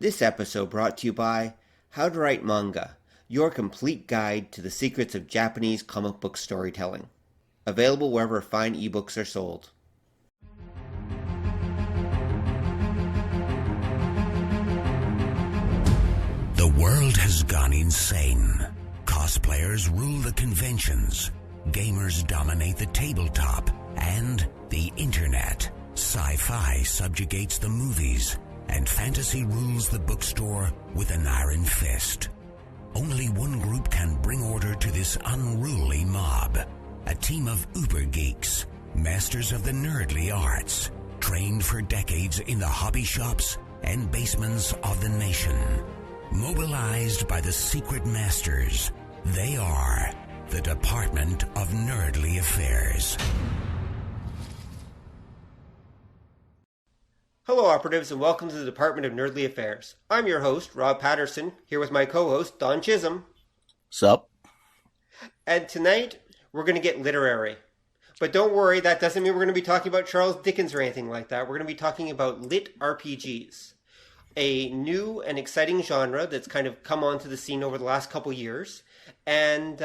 This episode brought to you by How to Write Manga, your complete guide to the secrets of Japanese comic book storytelling. Available wherever fine ebooks are sold. The world has gone insane. Cosplayers rule the conventions. Gamers dominate the tabletop and the internet. Sci-fi subjugates the movies, and fantasy rules the bookstore with an iron fist. Only one group can bring order to this unruly mob. A team of uber geeks, masters of the nerdly arts, trained for decades in the hobby shops and basements of the nation. Mobilized by the secret masters, they are the Department of Nerdly Affairs. Hello, operatives, and welcome to the Department of Nerdly Affairs. I'm your host, Rob Patterson, here with my co-host, Don Chisholm. Sup? And tonight, we're going to get literary. But don't worry, that doesn't mean we're going to be talking about Charles Dickens or anything like that. We're going to be talking about litRPGs, a new and exciting genre that's kind of come onto the scene over the last couple years, and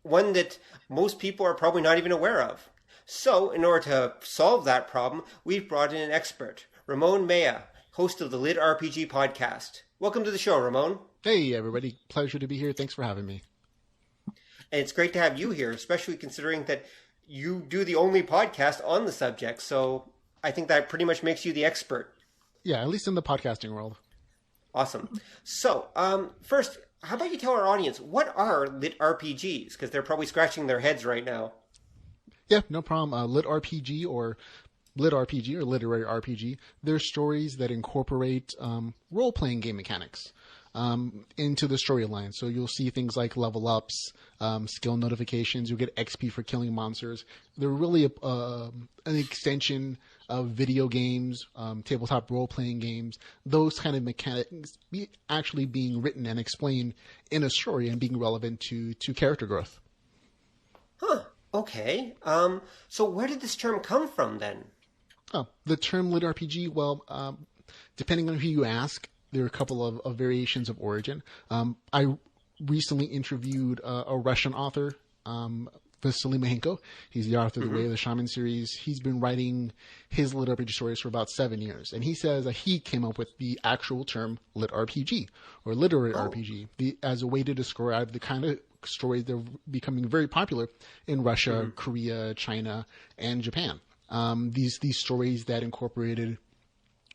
one that most people are probably not even aware of. So, in order to solve that problem, we've brought in an expert, Ramon Meija, host of the litRPG podcast. Welcome to the show, Ramon. Hey, everybody. Pleasure to be here. Thanks for having me. And it's great to have you here, especially considering that you do the only podcast on the subject. So I think that pretty much makes you the expert. Yeah, at least in the podcasting world. Awesome. So, first, how about you tell our audience, what are litRPGs? Because they're probably scratching their heads right now. Yeah, no problem. litRPG or literary RPG, they're stories that incorporate role-playing game mechanics into the storyline. So you'll see things like level ups, skill notifications, you'll get XP for killing monsters. They're really an extension of video games, tabletop role-playing games, those kind of mechanics actually being written and explained in a story and being relevant to character growth. Huh. Okay. So where did this term come from then? Oh, the term litRPG, well, depending on who you ask, there are a couple of variations of origin. I recently interviewed a Russian author, Vasily Mahenko. He's the author of the Way of the Shaman series. He's been writing his litRPG stories for about 7 years. And he says that he came up with the actual term litRPG, or literary RPG, as a way to describe the kind of stories that are becoming very popular in Russia, Korea, China, and Japan. These stories that incorporated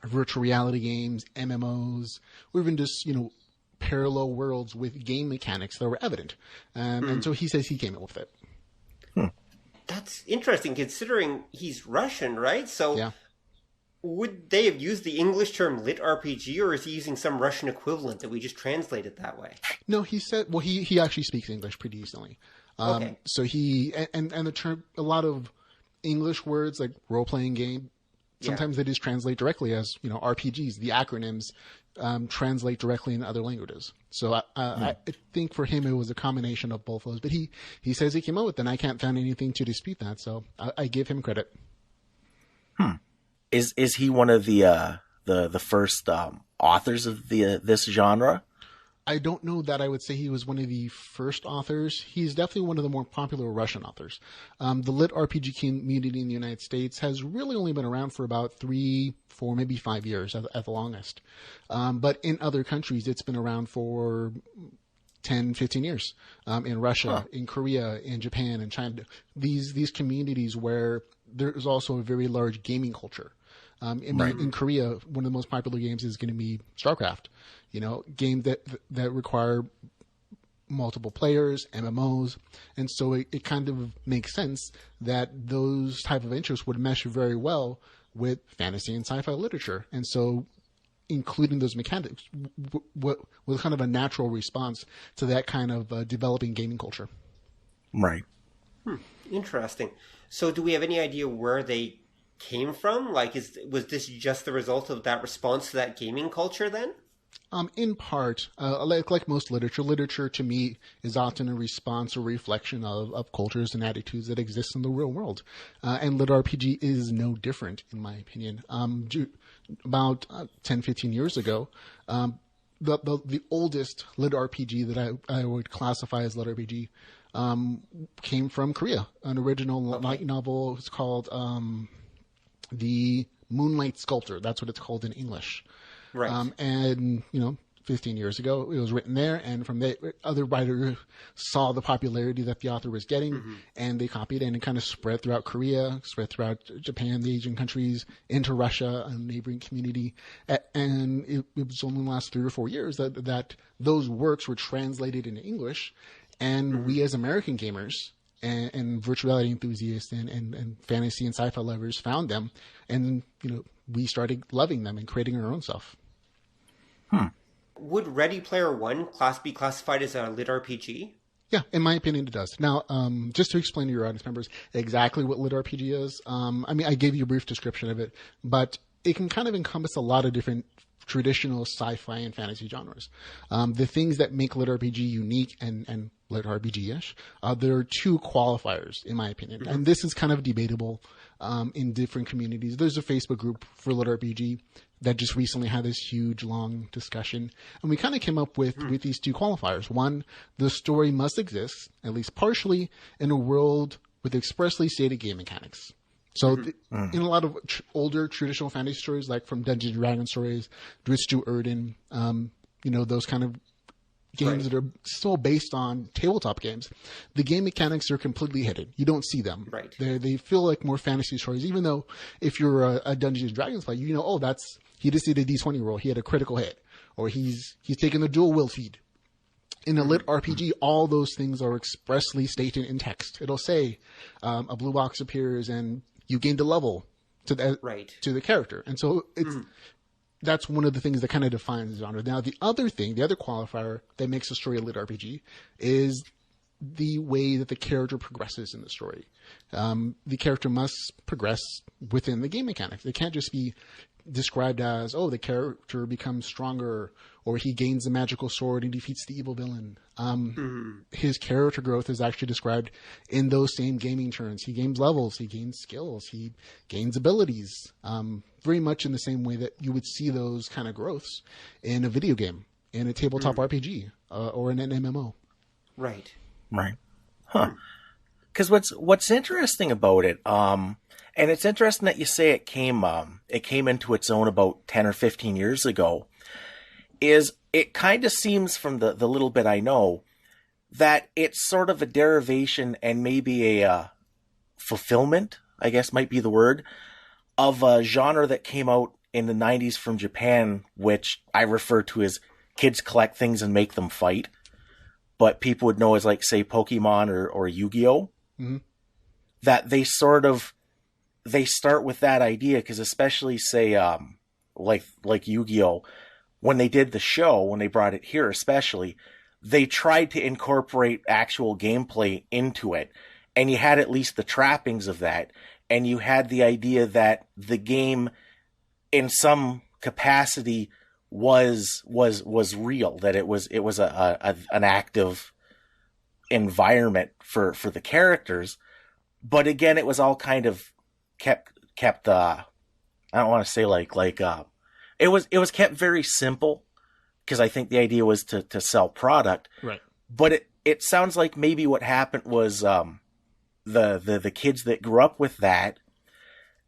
virtual reality games, MMOs, or even just, parallel worlds with game mechanics that were evident. And so he says he came up with it. That's interesting, considering he's Russian, right? So Yeah. Would they have used the English term litRPG, or is he using some Russian equivalent that we just translated that way? No, he said, well, he actually speaks English pretty decently. Okay. So he, and the term, a lot of English words like role-playing game, sometimes they just translate directly as, RPGs. The acronyms translate directly in other languages. So I think for him it was a combination of both of those. But he says he came up with it, and I can't find anything to dispute that. So I give him credit. Is he one of the first authors of this genre? I don't know that I would say he was one of the first authors. He's definitely one of the more popular Russian authors. The litRPG community in the United States has really only been around for about 3, 4, maybe 5 years at the longest. But in other countries, it's been around for 10, 15 years. In Russia, in Korea, in Japan, in China. These communities where there's also a very large gaming culture. In Korea, one of the most popular games is going to be StarCraft. Games that require multiple players, MMOs. And so it kind of makes sense that those type of interests would mesh very well with fantasy and sci-fi literature. And so including those mechanics was kind of a natural response to that kind of developing gaming culture. Right. Interesting. So do we have any idea where they came from? Like, was this just the result of that response to that gaming culture then? In part, like most literature to me is often a response or reflection of cultures and attitudes that exist in the real world. And litRPG is no different, in my opinion. about 10, 15 years ago. The oldest litRPG that I would classify as litRPG came from Korea. An original light novel was called the Moonlight Sculptor. That's what it's called in English. Right. And 15 years ago, it was written there, and from there, other writers saw the popularity that the author was getting, and they copied it, and it kind of spread throughout Korea, spread throughout Japan, the Asian countries, into Russia, a neighboring community. And it was only the last 3 or 4 years that those works were translated into English, and we as American gamers and virtual reality enthusiasts and fantasy and sci-fi lovers found them, and we started loving them and creating our own stuff. Would Ready Player One be classified as a litRPG? Yeah, in my opinion, it does. Now, just to explain to your audience members exactly what litRPG is, I gave you a brief description of it, but it can kind of encompass a lot of different traditional sci-fi and fantasy genres. The things that make litRPG unique and litRPG-ish, there are 2 qualifiers, in my opinion. And this is kind of debatable in different communities. There's a Facebook group for litRPG that just recently had this huge, long discussion. And we kind of came up with these 2 qualifiers. One, the story must exist, at least partially, in a world with expressly stated game mechanics. So in a lot of older traditional fantasy stories, like from Dungeons & Dragons stories, Drizzt to Erden, those kind of games that are still based on tabletop games, the game mechanics are completely hidden. You don't see them. Right. They feel like more fantasy stories, even though if you're a Dungeons & Dragons player, he just did a D20 roll, he had a critical hit, or he's taken the dual will feed. In a litRPG, all those things are expressly stated in text. It'll say a blue box appears and you gained a level to the character. And so that's one of the things that kind of defines the genre. Now, the other qualifier that makes a story a litRPG is the way that the character progresses in the story. The character must progress within the game mechanics. It can't just be described as, the character becomes stronger, or he gains a magical sword and defeats the evil villain. His character growth is actually described in those same gaming terms. He gains levels, he gains skills, he gains abilities, very much in the same way that you would see those kind of growths in a video game, in a tabletop RPG, or in an MMO. Right. Huh. Because what's interesting about it, and it's interesting that you say it came into its own about 10 or 15 years ago, is it kind of seems from the little bit I know that it's sort of a derivation and maybe a fulfillment, I guess might be the word, of a genre that came out in the 90s from Japan, which I refer to as kids collect things and make them fight, but people would know as, like, say, Pokemon or Yu-Gi-Oh! That they start with that idea, because especially, say, like Yu-Gi-Oh!, when they did the show, when they brought it here especially, they tried to incorporate actual gameplay into it. And you had at least the trappings of that. And you had the idea that the game, in some capacity, was real, that it was an active environment for the characters. But again, it was all kind of kept I don't want to say it was kept very simple, because I think the idea was to sell product. Right. But it sounds like maybe what happened was the kids that grew up with that,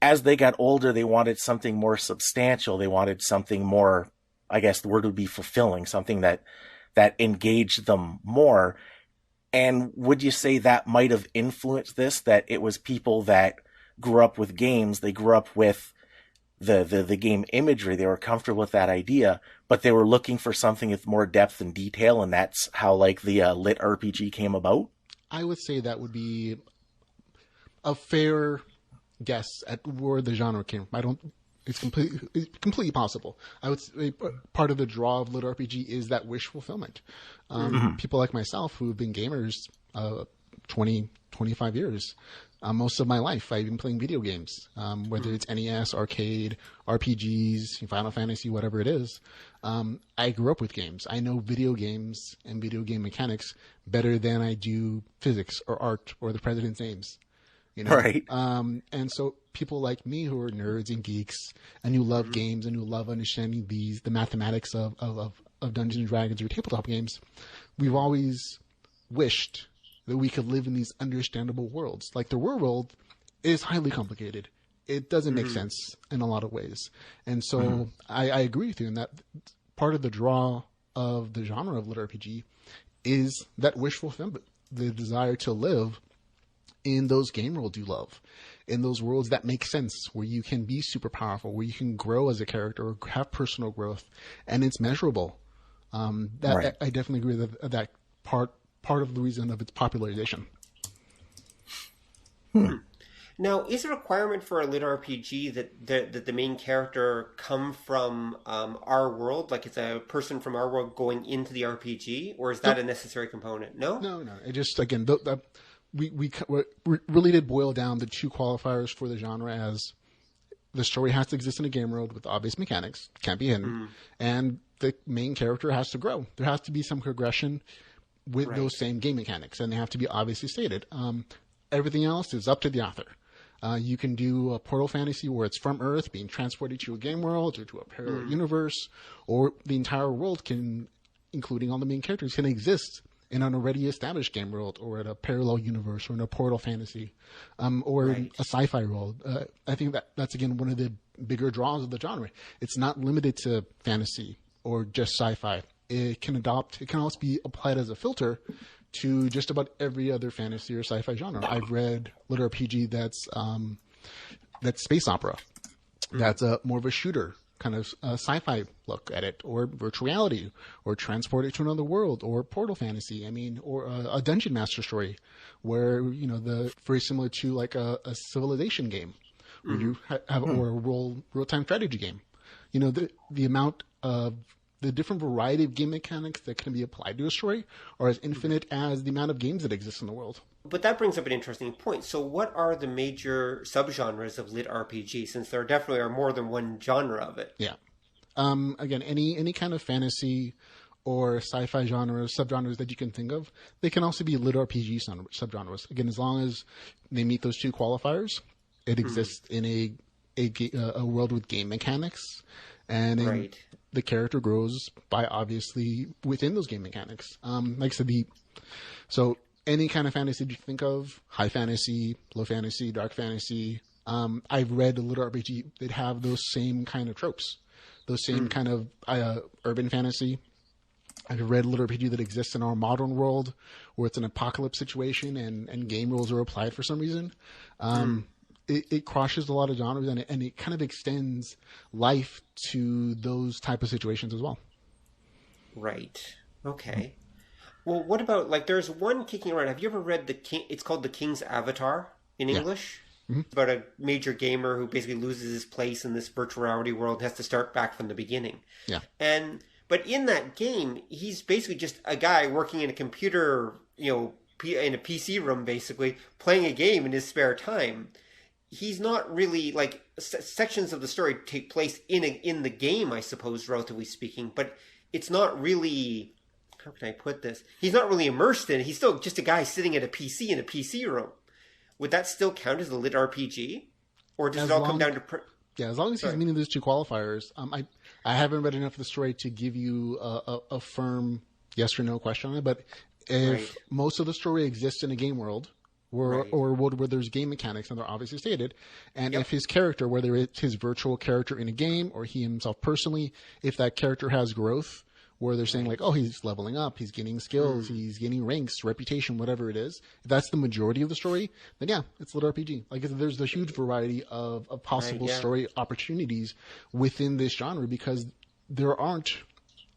as they got older, they wanted something more substantial. They wanted something more, I guess the word would be fulfilling, something that engaged them more. And would you say that might have influenced this, that it was people that grew up with games, they grew up with the game imagery, they were comfortable with that idea, but they were looking for something with more depth and detail, and that's how, like, the litRPG came about? I would say that would be a fair guess at where the genre came from. It's completely possible. I would say part of the draw of litRPG is that wish fulfillment. People like myself who have been gamers 20, 25 years, most of my life, I've been playing video games, whether it's NES, arcade, RPGs, Final Fantasy, whatever it is. I grew up with games. I know video games and video game mechanics better than I do physics or art or the president's names. you know? Right. And so people like me who are nerds and geeks and who love games and who love understanding the mathematics of Dungeons and Dragons or tabletop games, we've always wished that we could live in these understandable worlds. Like the world is highly complicated. It doesn't make sense in a lot of ways. And so I agree with you in that part of the draw of the genre of litRPG is that wish fulfillment, the desire to live in those game worlds you love, in those worlds that make sense, where you can be super powerful, where you can grow as a character or have personal growth, and it's measurable. I definitely agree with that part of the reason of its popularization. Now, is a requirement for a litRPG that the main character come from our world, like it's a person from our world going into the RPG, or is that a necessary component? No? No. It just, again, we really did boil down the two qualifiers for the genre as the story has to exist in a game world with obvious mechanics, can't be hidden, and the main character has to grow. There has to be some progression with those same game mechanics, and they have to be obviously stated. Everything else is up to the author. You can do a portal fantasy where it's from Earth being transported to a game world or to a parallel universe, or the entire world can, including all the main characters, can exist in an already established game world or in a parallel universe or in a portal fantasy, or a sci-fi world. I think that's, again, one of the bigger draws of the genre. It's not limited to fantasy or just sci-fi. It can also be applied as a filter to just about every other fantasy or sci-fi genre. I've read litRPG that's space opera. That's more of a shooter kind of sci-fi look at it, or virtual reality, or transported to another world, or portal fantasy. I mean, or a dungeon master story, where very similar to like a civilization game, where you have or a real-time strategy game. The amount of the different variety of game mechanics that can be applied to a story are as infinite as the amount of games that exist in the world. But that brings up an interesting point. So what are the major subgenres of litRPG, since there definitely are more than one genre of it? Yeah. Again, any kind of fantasy or sci-fi genres, subgenres that you can think of, they can also be litRPG subgenres. Again, as long as they meet those two qualifiers, it exists in a world with game mechanics, and the character grows by obviously within those game mechanics. Like I said, so any kind of fantasy you think of, high fantasy, low fantasy, dark fantasy. I've read a litRPG that have those same kind of tropes, those same kind of urban fantasy. I've read a litRPG that exists in our modern world where it's an apocalypse situation and game rules are applied for some reason. It crosses a lot of genres, and it kind of extends life to those type of situations as well. Right. Okay. Well, what about, like, there's one kicking around. Have you ever read it's called The King's Avatar in English? It's about a major gamer who basically loses his place in this virtual reality world and has to start back from the beginning. Yeah. But in that game, he's basically just a guy working in a computer, in a PC room, basically, playing a game in his spare time. He's not really, like, sections of the story take place in the game, I suppose, relatively speaking, but it's not really, how can I put this? He's not really immersed in it. He's still just a guy sitting at a PC in a PC room. Would that still count as a litRPG? Or does it all come down to... as long as he's meeting those two qualifiers. I haven't read enough of the story to give you a firm yes or no question on it, but if most of the story exists in a game world, or a world where there's game mechanics, and they're obviously stated, and if his character, whether it's his virtual character in a game or he himself personally, if that character has growth, where they're saying like, oh, he's leveling up, he's gaining skills, he's gaining ranks, reputation, whatever it is, if that's the majority of the story, then yeah, it's litRPG. Like, there's a huge variety of possible story opportunities within this genre, because there aren't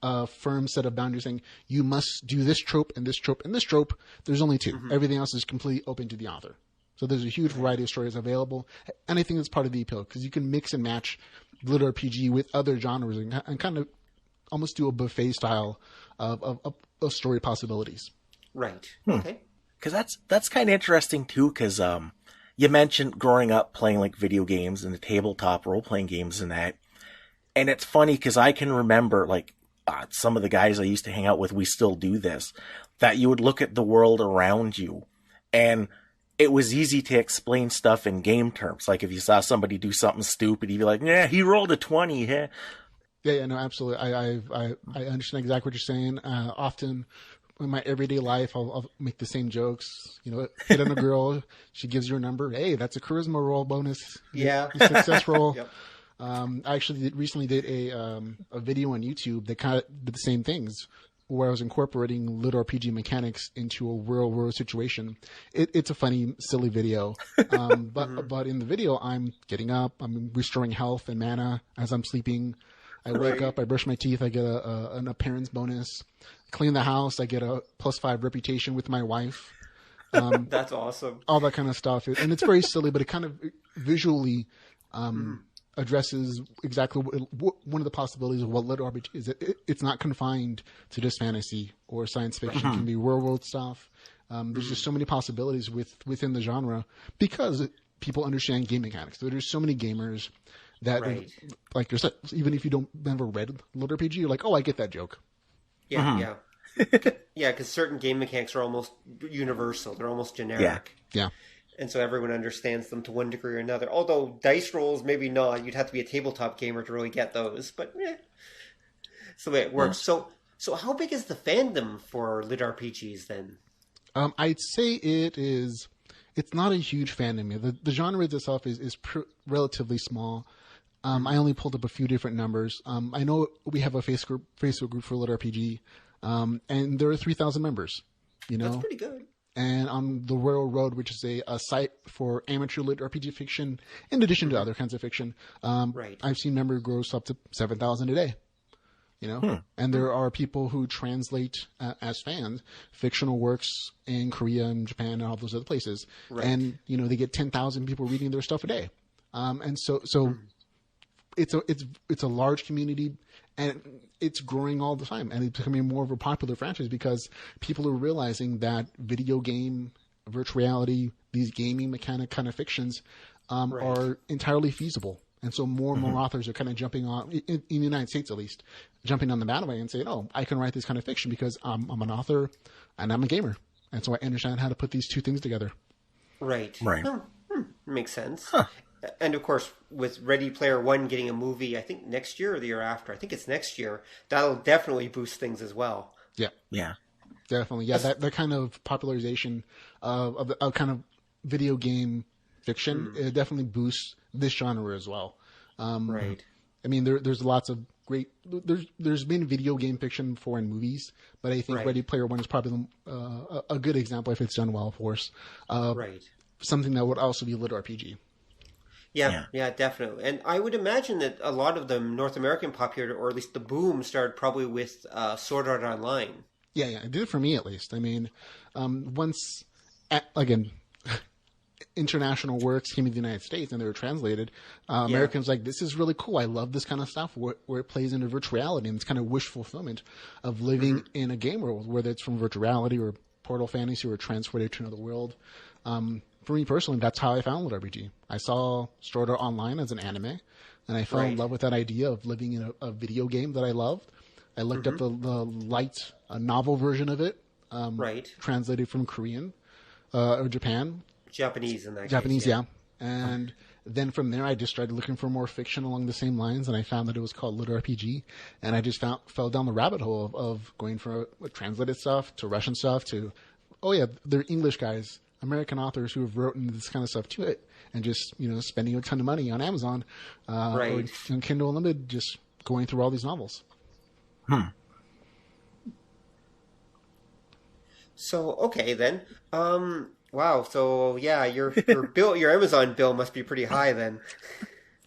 a firm set of boundaries saying you must do this trope and this trope and this trope. There's only two. Everything else is completely open to the author. So there's a huge variety of stories available, and I think that's part of the appeal, because you can mix and match litRPG with other genres and kind of almost do a buffet style of story possibilities. Right. Okay. Because that's kind of interesting too. Because you mentioned growing up playing like video games and the tabletop role playing games and that, and it's funny because I can remember like some of the guys I used to hang out with. We still do this. That you would look at the world around you, and it was easy to explain stuff in game terms. Like if you saw somebody do something stupid, you'd be like, "Yeah, he rolled a 20." Yeah, Yeah, no, absolutely. I understand exactly what you're saying. Often in my everyday life, I'll make the same jokes. Hit on a girl, she gives you a number. Hey, that's a charisma roll bonus. Yeah. Success roll. Yep. I actually recently did a video on YouTube that kind of did the same things, where I was incorporating litRPG mechanics into a real world situation. It's a funny, silly video. But in the video, I'm getting up, I'm restoring health and mana as I'm sleeping. I wake up, I brush my teeth, I get an appearance bonus. Clean the house, I get a +5 reputation with my wife. That's awesome. All that kind of stuff. And it's very silly, but it kind of visually addresses exactly one of the possibilities of what litRPG is. It's not confined to just fantasy or science fiction. It can be real world stuff. There's just so many possibilities within the genre because people understand game mechanics. There's so many gamers that, like yourself, even if you don't never read litRPG, you're like, oh, I get that joke. Yeah, yeah, because certain game mechanics are almost universal. They're almost generic. Yeah. And so everyone understands them to one degree or another. Although dice rolls, maybe not. You'd have to be a tabletop gamer to really get those. But it's the way it works. So how big is the fandom for litRPGs then? I'd say it's not a huge fandom. The genre itself is relatively small. I only pulled up a few different numbers. I know we have a Facebook group for litRPG, and there are 3,000 members. That's pretty good. And on the Royal Road, which is a site for amateur litRPG fiction, in addition to other kinds of fiction, I've seen member growth up to 7,000 a day. And there are people who translate as fans fictional works in Korea and Japan and all those other places, and they get 10,000 people reading their stuff a day, and so it's a large community, and it's growing all the time, and it's becoming more of a popular franchise because people are realizing that video game, virtual reality, these gaming mechanic kind of fictions are entirely feasible. And so more and more authors are kind of jumping on, in the United States at least, jumping on the bandwagon and saying, oh, I can write this kind of fiction because I'm an author and I'm a gamer. And so I understand how to put these two things together. Right. Oh, makes sense. Huh. And of course, with Ready Player One getting a movie, I think next year or the year after, I think it's next year, that'll definitely boost things as well. Yeah. Definitely. Yeah, that kind of popularization of kind of video game fiction, it definitely boosts this genre as well. Right. I mean, there's lots of great. There's been video game fiction before in movies, but I think Ready Player One is probably a good example if it's done well, of course. Something that would also be litRPG. Yeah, definitely. And I would imagine that a lot of the North American popularity, or at least the boom, started probably with Sword Art Online. Yeah, it did for me at least. I mean, again, international works came to the United States and they were translated. Americans like, this is really cool. I love this kind of stuff where it plays into virtual reality and it's kind of wish fulfillment of living in a game world, whether it's from virtual reality or portal fantasy or transported to another world. For me personally, that's how I found litRPG. I saw Sword Art Online as an anime, and I fell in love with that idea of living in a video game that I loved. I looked up the light novel version of it, translated from Korean or Japan. Japanese in that Japanese, case. yeah. And then from there, I just started looking for more fiction along the same lines, and I found that it was called litRPG. And I just fell down the rabbit hole of going from translated stuff to Russian stuff to, they're English guys, American authors who have written this kind of stuff to it, and just spending a ton of money on Amazon or on Kindle Unlimited, just going through all these novels. So okay then. Wow. So yeah, your bill, your Amazon bill must be pretty high then.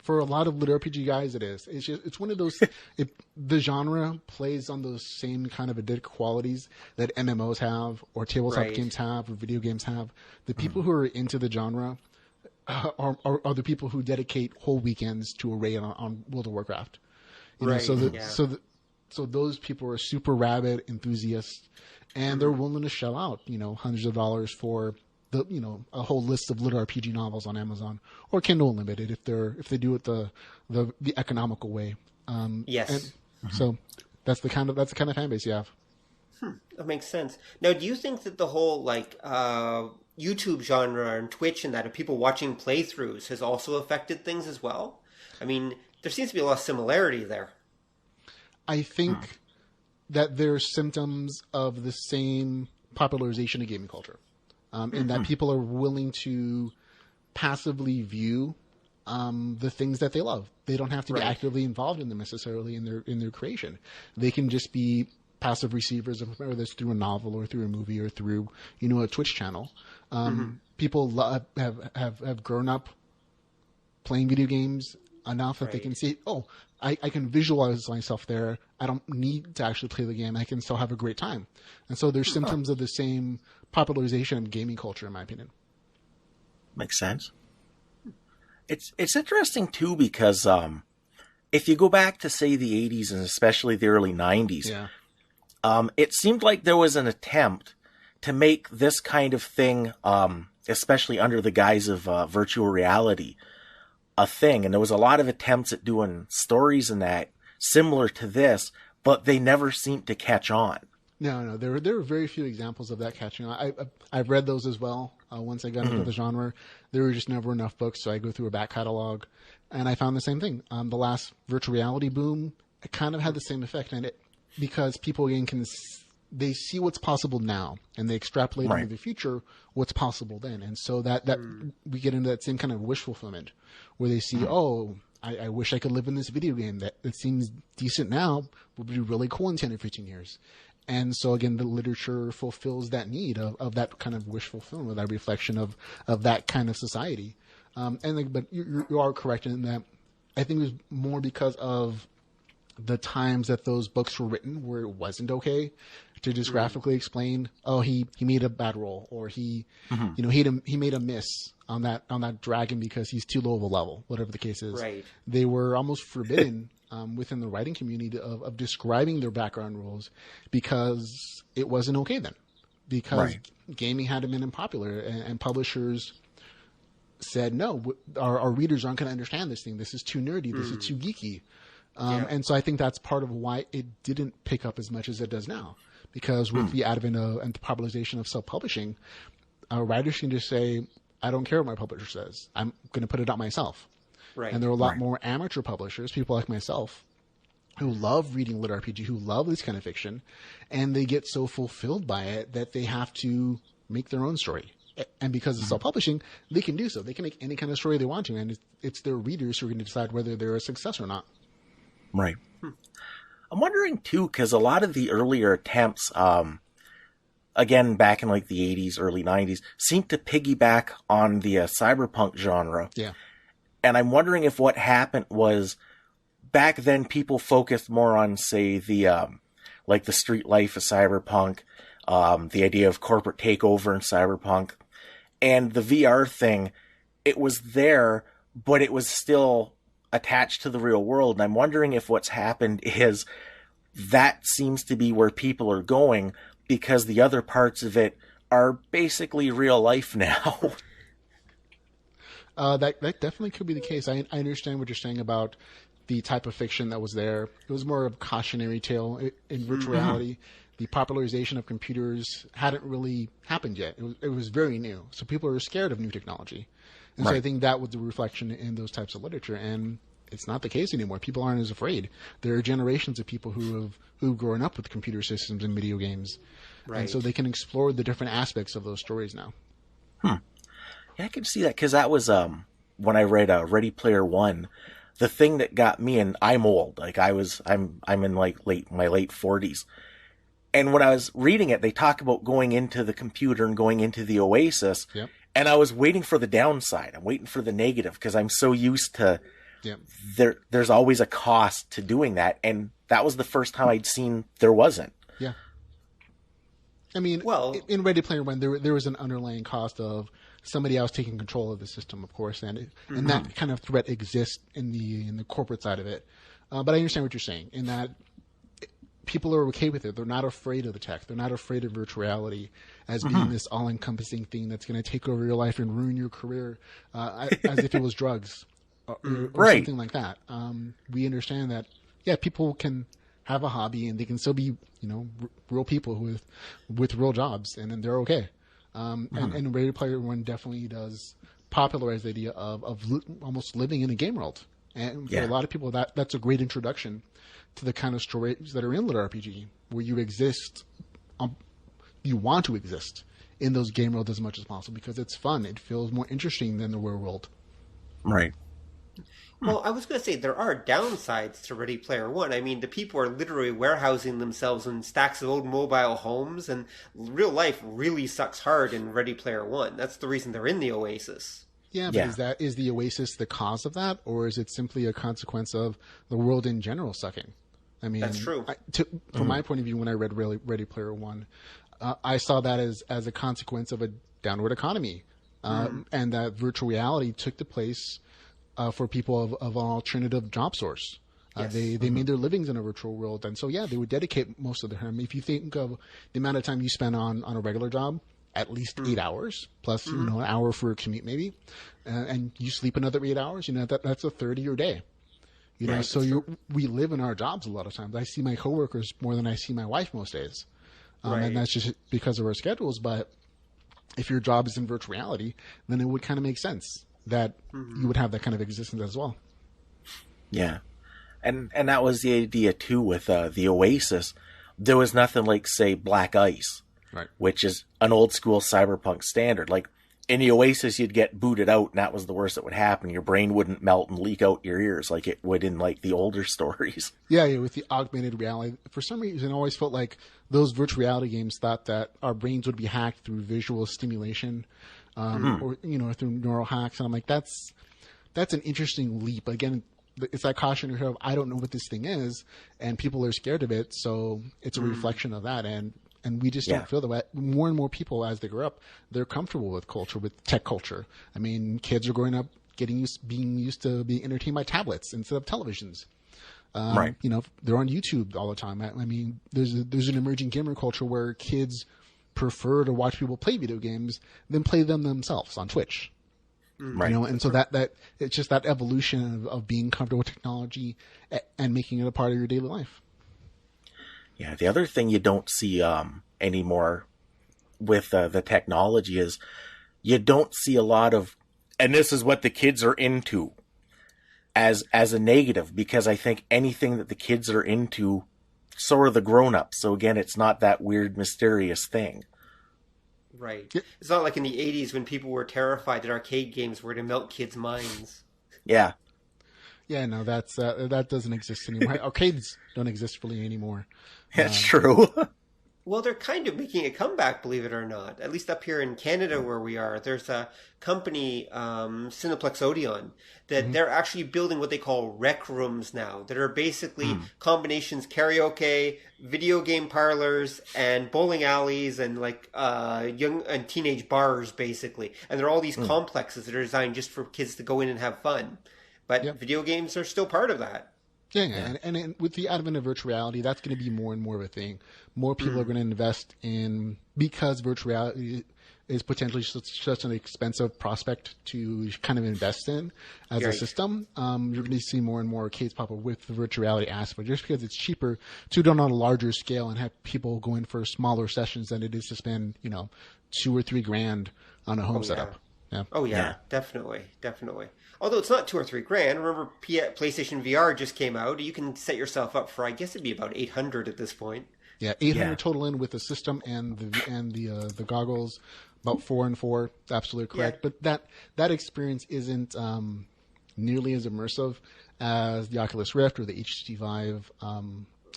For a lot of litRPG guys, it is. It's one of those. The genre plays on those same kind of addictive qualities that MMOs have, or tabletop games have, or video games have. The people who are into the genre are the people who dedicate whole weekends to a raid on World of Warcraft. So those people are super rabid enthusiasts, and they're willing to shell out hundreds of dollars for a whole list of litRPG novels on Amazon or Kindle Unlimited if they do it the economical way. So that's the kind of fan base you have. That makes sense. Now, do you think that the whole YouTube genre and Twitch and that of people watching playthroughs has also affected things as well? I mean, there seems to be a lot of similarity there. I think that there's symptoms of the same popularization of gaming culture, in that people are willing to passively view the things that they love. They don't have to be actively involved in them necessarily in their creation. They can just be passive receivers of whether that's through a novel or through a movie or through a Twitch channel. People have grown up playing video games enough that they can see, I can visualize myself there. I don't need to actually play the game. I can still have a great time. And so there's symptoms of the same popularization of gaming culture, in my opinion. Makes sense. It's interesting too because if you go back to say the 80s and especially the early 90s, it seemed like there was an attempt to make this kind of thing, especially under the guise of virtual reality, a thing. And there was a lot of attempts at doing stories and that similar to this, but they never seemed to catch on. No, there were very few examples of that catching on. I've read those as well. Once I got into the genre, there were just never enough books, so I go through a back catalog, and I found the same thing. The last virtual reality boom, it kind of had the same effect on it, because people again they see what's possible now, and they extrapolate into the future what's possible then, and so that we get into that same kind of wish fulfillment, where they see, I wish I could live in this video game that it seems decent now, would be really cool in 10 or 15 years. And so again, the literature fulfills that need of that kind of wish fulfillment, or that reflection of that kind of society. But you are correct in that. I think it was more because of the times that those books were written, where it wasn't okay to just graphically explain, he made a bad roll, or he made a miss on that dragon because he's too low of a level, whatever the case is. Right. They were almost forbidden within the writing community of describing their background rules, because it wasn't okay then, because gaming had been unpopular, and publishers said, no, our readers aren't going to understand this thing. This is too nerdy. This is too geeky. And so I think that's part of why it didn't pick up as much as it does now, because with the advent and the popularization of self-publishing, writers can just say, I don't care what my publisher says. I'm going to put it out myself. Right. And there are a lot more amateur publishers, people like myself, who love reading litRPG, who love this kind of fiction, and they get so fulfilled by it that they have to make their own story. And because of self-publishing, they can do so. They can make any kind of story they want to, and it's their readers who are going to decide whether they're a success or not. Right. I'm wondering, too, because a lot of the earlier attempts, again, back in like the 80s, early 90s, seemed to piggyback on the cyberpunk genre. Yeah. And I'm wondering if what happened was, back then people focused more on, say, the like the street life of cyberpunk, the idea of corporate takeover in cyberpunk, and the VR thing. It was there, but it was still attached to the real world. And I'm wondering if what's happened is that seems to be where people are going, because the other parts of it are basically real life now. That definitely could be the case. I understand what you're saying about the type of fiction that was there. It was more of a cautionary tale. In virtual reality, the popularization of computers hadn't really happened yet. It was very new. So people are scared of new technology. And so I think that was the reflection in those types of literature. And it's not the case anymore. People aren't as afraid. There are generations of people who've grown up with computer systems and video games. Right. And so they can explore the different aspects of those stories now. Yeah, I can see that, because that was when I read Ready Player One. The thing that got me, and I'm old, like I'm in like my late 40s, and when I was reading it, they talk about going into the computer and going into the Oasis, and I was waiting for the downside. I'm waiting for the negative, because I'm so used to there's always a cost to doing that, and that was the first time I'd seen there wasn't. Yeah. I mean, well, in Ready Player One, there was an underlying cost of somebody else taking control of the system, of course, and that kind of threat exists in the corporate side of it. But I understand what you're saying, in that people are okay with it. They're not afraid of the tech. They're not afraid of virtual reality as being this all-encompassing thing that's going to take over your life and ruin your career, as if it was drugs or something like that. We understand that, people can have a hobby and they can still be, real people with real jobs, and then they're okay. And Ready Player One definitely does popularize the idea of almost living in a game world. And for a lot of people, that's a great introduction to the kind of stories that are in litRPG, where you exist, you want to exist in those game worlds as much as possible because it's fun. It feels more interesting than the real world. Right. Well, I was going to say there are downsides to Ready Player One. I mean, the people are literally warehousing themselves in stacks of old mobile homes, and real life really sucks hard in Ready Player One. That's the reason they're in the Oasis. Yeah, but is the Oasis the cause of that, or is it simply a consequence of the world in general sucking? I mean, that's true. From my point of view, when I read Ready Player One, I saw that as a consequence of a downward economy, and that virtual reality took the place for people of an alternative job source. Yes. They made their livings in a virtual world, and so they would dedicate most of their time. If you think of the amount of time you spend on a regular job, at least 8 hours plus an hour for a commute maybe, and you sleep another 8 hours. That's a third of your day. So we live in our jobs a lot of times. I see my coworkers more than I see my wife most days, and that's just because of our schedules. But if your job is in virtual reality, then it would kind of make sense that you would have that kind of existence as well. Yeah. And that was the idea too with the Oasis. There was nothing like, say, Black Ice, right, which is an old school cyberpunk standard. Like in the Oasis, you'd get booted out, and that was the worst that would happen. Your brain wouldn't melt and leak out your ears like it would in like the older stories. Yeah, with the augmented reality. For some reason, I always felt like those virtual reality games thought that our brains would be hacked through visual stimulation, or through neural hacks. And I'm like, that's an interesting leap. Again, it's that cautionary of, I don't know what this thing is, and people are scared of it. So it's a reflection of that. And we just don't feel that way. More and more people, as they grow up, they're comfortable with culture, with tech culture. I mean, kids are growing up being used to being entertained by tablets instead of televisions. Right. They're on YouTube all the time. I mean, there's an emerging gamer culture where kids prefer to watch people play video games than play them themselves on Twitch. Right. And so that it's just that evolution of being comfortable with technology and making it a part of your daily life. Yeah. The other thing you don't see anymore with the technology is you don't see a lot of, and this is what the kids are into, as a negative, because I think anything that the kids are into, so are the grown-ups. So again, it's not that weird, mysterious thing. Right. It's not like in the 80s when people were terrified that arcade games were going to melt kids' minds. Yeah. Yeah, no, that doesn't exist anymore. Arcades don't exist really anymore. That's true. Well, they're kind of making a comeback, believe it or not. At least up here in Canada where we are, there's a company, Cineplex Odeon, that they're actually building what they call rec rooms now, that are basically combinations karaoke, video game parlors, and bowling alleys, and like young and teenage bars, basically. And there are all these complexes that are designed just for kids to go in and have fun. But video games are still part of that. Yeah. And with the advent of virtual reality, that's going to be more and more of a thing. More people are going to invest in, because virtual reality is potentially such an expensive prospect to kind of invest in as a system. You're going to see more and more arcades pop up with the virtual reality aspect, just because it's cheaper to do it on a larger scale and have people go in for smaller sessions than it is to spend, $2 or $3 grand on a home setup. Yeah. Oh yeah, definitely. Although it's not $2 or $3 grand. Remember, PlayStation VR just came out. You can set yourself up for, I guess it'd be about $800 at this point. Yeah, $800 total in with the system and the goggles, about $4 and $4. Absolutely correct. Yeah. But that experience isn't nearly as immersive as the Oculus Rift or the HTC Vive. I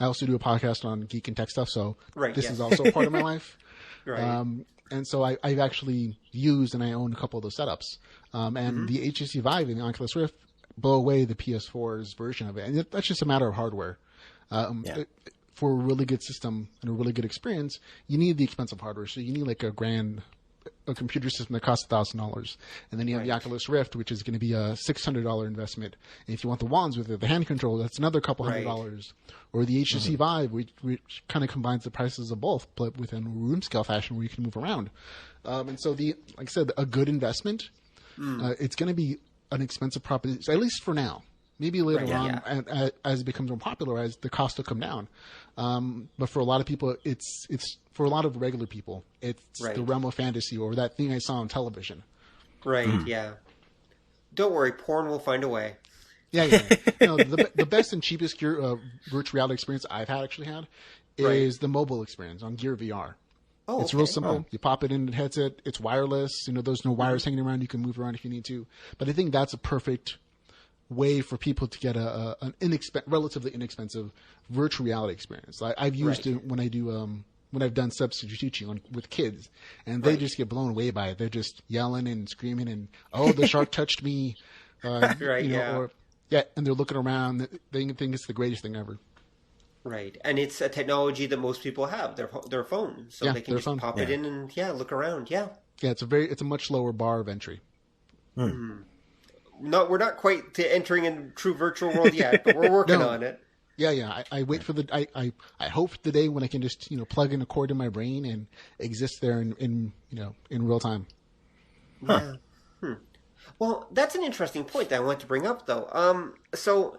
also do a podcast on geek and tech stuff, so this is also a part of my life. Right. And so I've actually used and I own a couple of those setups. And the HTC Vive and the Oculus Rift blow away the PS4's version of it. And that's just a matter of hardware. For a really good system and a really good experience, you need the expensive hardware. So you need like a computer system that costs $1,000. And then you have the Oculus Rift, which is going to be a $600 investment. And if you want the wands with it, the hand control, that's another couple $100. Or the HTC Vive, which kind of combines the prices of both, but within a room scale fashion where you can move around. And so like I said, a good investment, it's going to be an expensive proposition, at least for now. Maybe later Right, on, yeah. as it becomes more popularized, the cost will come down. But for a lot of people, it's for a lot of regular people, it's Right. the realm of fantasy or that thing I saw on television. Right, yeah. Don't worry, porn will find a way. Yeah. The best and cheapest virtual reality experience I've actually had is the mobile experience on Gear VR. Oh, It's okay. real simple. You pop it in the headset. It's wireless. There's no wires hanging around. You can move around if you need to. But I think that's a perfect way for people to get an relatively inexpensive virtual reality experience. I've used it when I do when I've done substitute teaching with kids, and they just get blown away by it. They're just yelling and screaming and the shark touched me, Right, yeah. and they're looking around. They think it's the greatest thing ever. Right, and it's a technology that most people have, their phone, so they can their just phone. pop it in and look around. Yeah, Yeah, it's a much lower bar of entry. no, we're not quite to entering in true virtual world yet, but we're working No. on it. Yeah. I wait for I hope for the day when I can just plug in a cord in my brain and exist there in real time. Yeah. Well, that's an interesting point that I want to bring up, though. So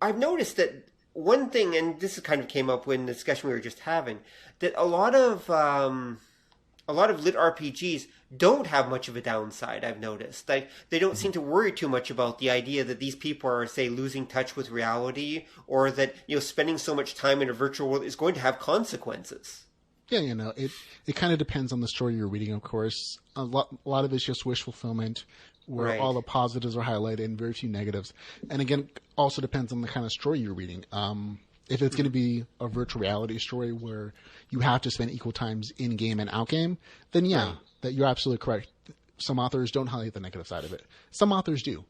I've noticed that one thing, and this kind of came up when the discussion we were just having, that a lot of lit RPGs don't have much of a downside. I've noticed they don't seem to worry too much about the idea that these people are, say, losing touch with reality, or that spending so much time in a virtual world is going to have consequences. Yeah, it kind of depends on the story you're reading, of course. A lot of it's just wish fulfillment, where Right. all the positives are highlighted and very few negatives. And again, also depends on the kind of story you're reading. If it's going to be a virtual reality story where you have to spend equal times in game and out game, then that you're absolutely correct. Some authors don't highlight the negative side of it. Some authors do.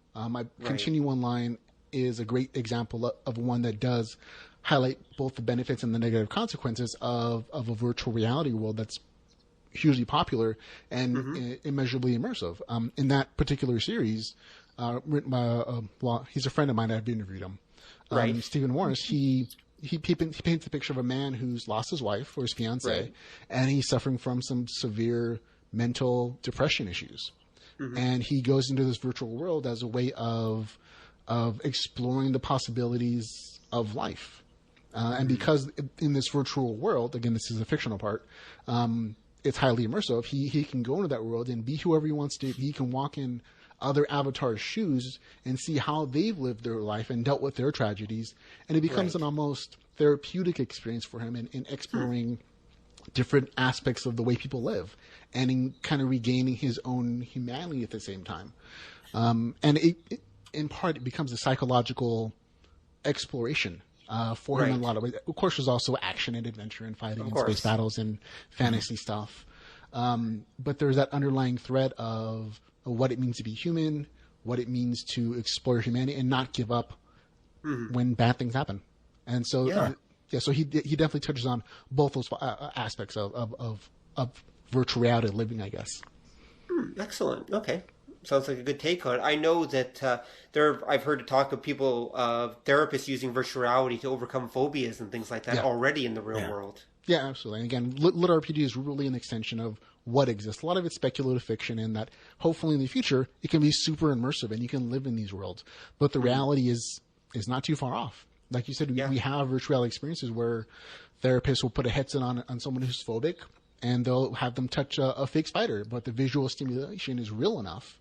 Continue Online is a great example of one that does highlight both the benefits and the negative consequences of a virtual reality world that's hugely popular and immeasurably immersive. In that particular series, written by, he's a friend of mine. I've interviewed him. Right. Stephen Morris. He paints a picture of a man who's lost his wife or his fiance, and he's suffering from some severe mental depression issues. And he goes into this virtual world as a way of exploring the possibilities of life. And because in this virtual world, again, this is a fictional part, it's highly immersive. He can go into that world and be whoever he wants to. He can walk in other avatars' shoes and see how they've lived their life and dealt with their tragedies. And it becomes an almost therapeutic experience for him in exploring different aspects of the way people live and in kind of regaining his own humanity at the same time. And it in part, it becomes a psychological exploration for him in a lot of ways. Of course, there's also action and adventure and fighting and space battles and fantasy stuff. But there's that underlying thread of what it means to be human, what it means to explore humanity and not give up when bad things happen. And so, so he definitely touches on both those aspects of virtual reality living, I guess. Excellent. Okay. Sounds like a good take on it. I know that I've heard talk of people, therapists using virtual reality to overcome phobias and things like that already in the real world. Yeah, absolutely. And again, litRPG is really an extension of what exists. A lot of it's speculative fiction, and that hopefully in the future it can be super immersive and you can live in these worlds. But the reality is not too far off. Like you said, we have virtual reality experiences where therapists will put a headset on someone who's phobic, and they'll have them touch a fake spider, but the visual stimulation is real enough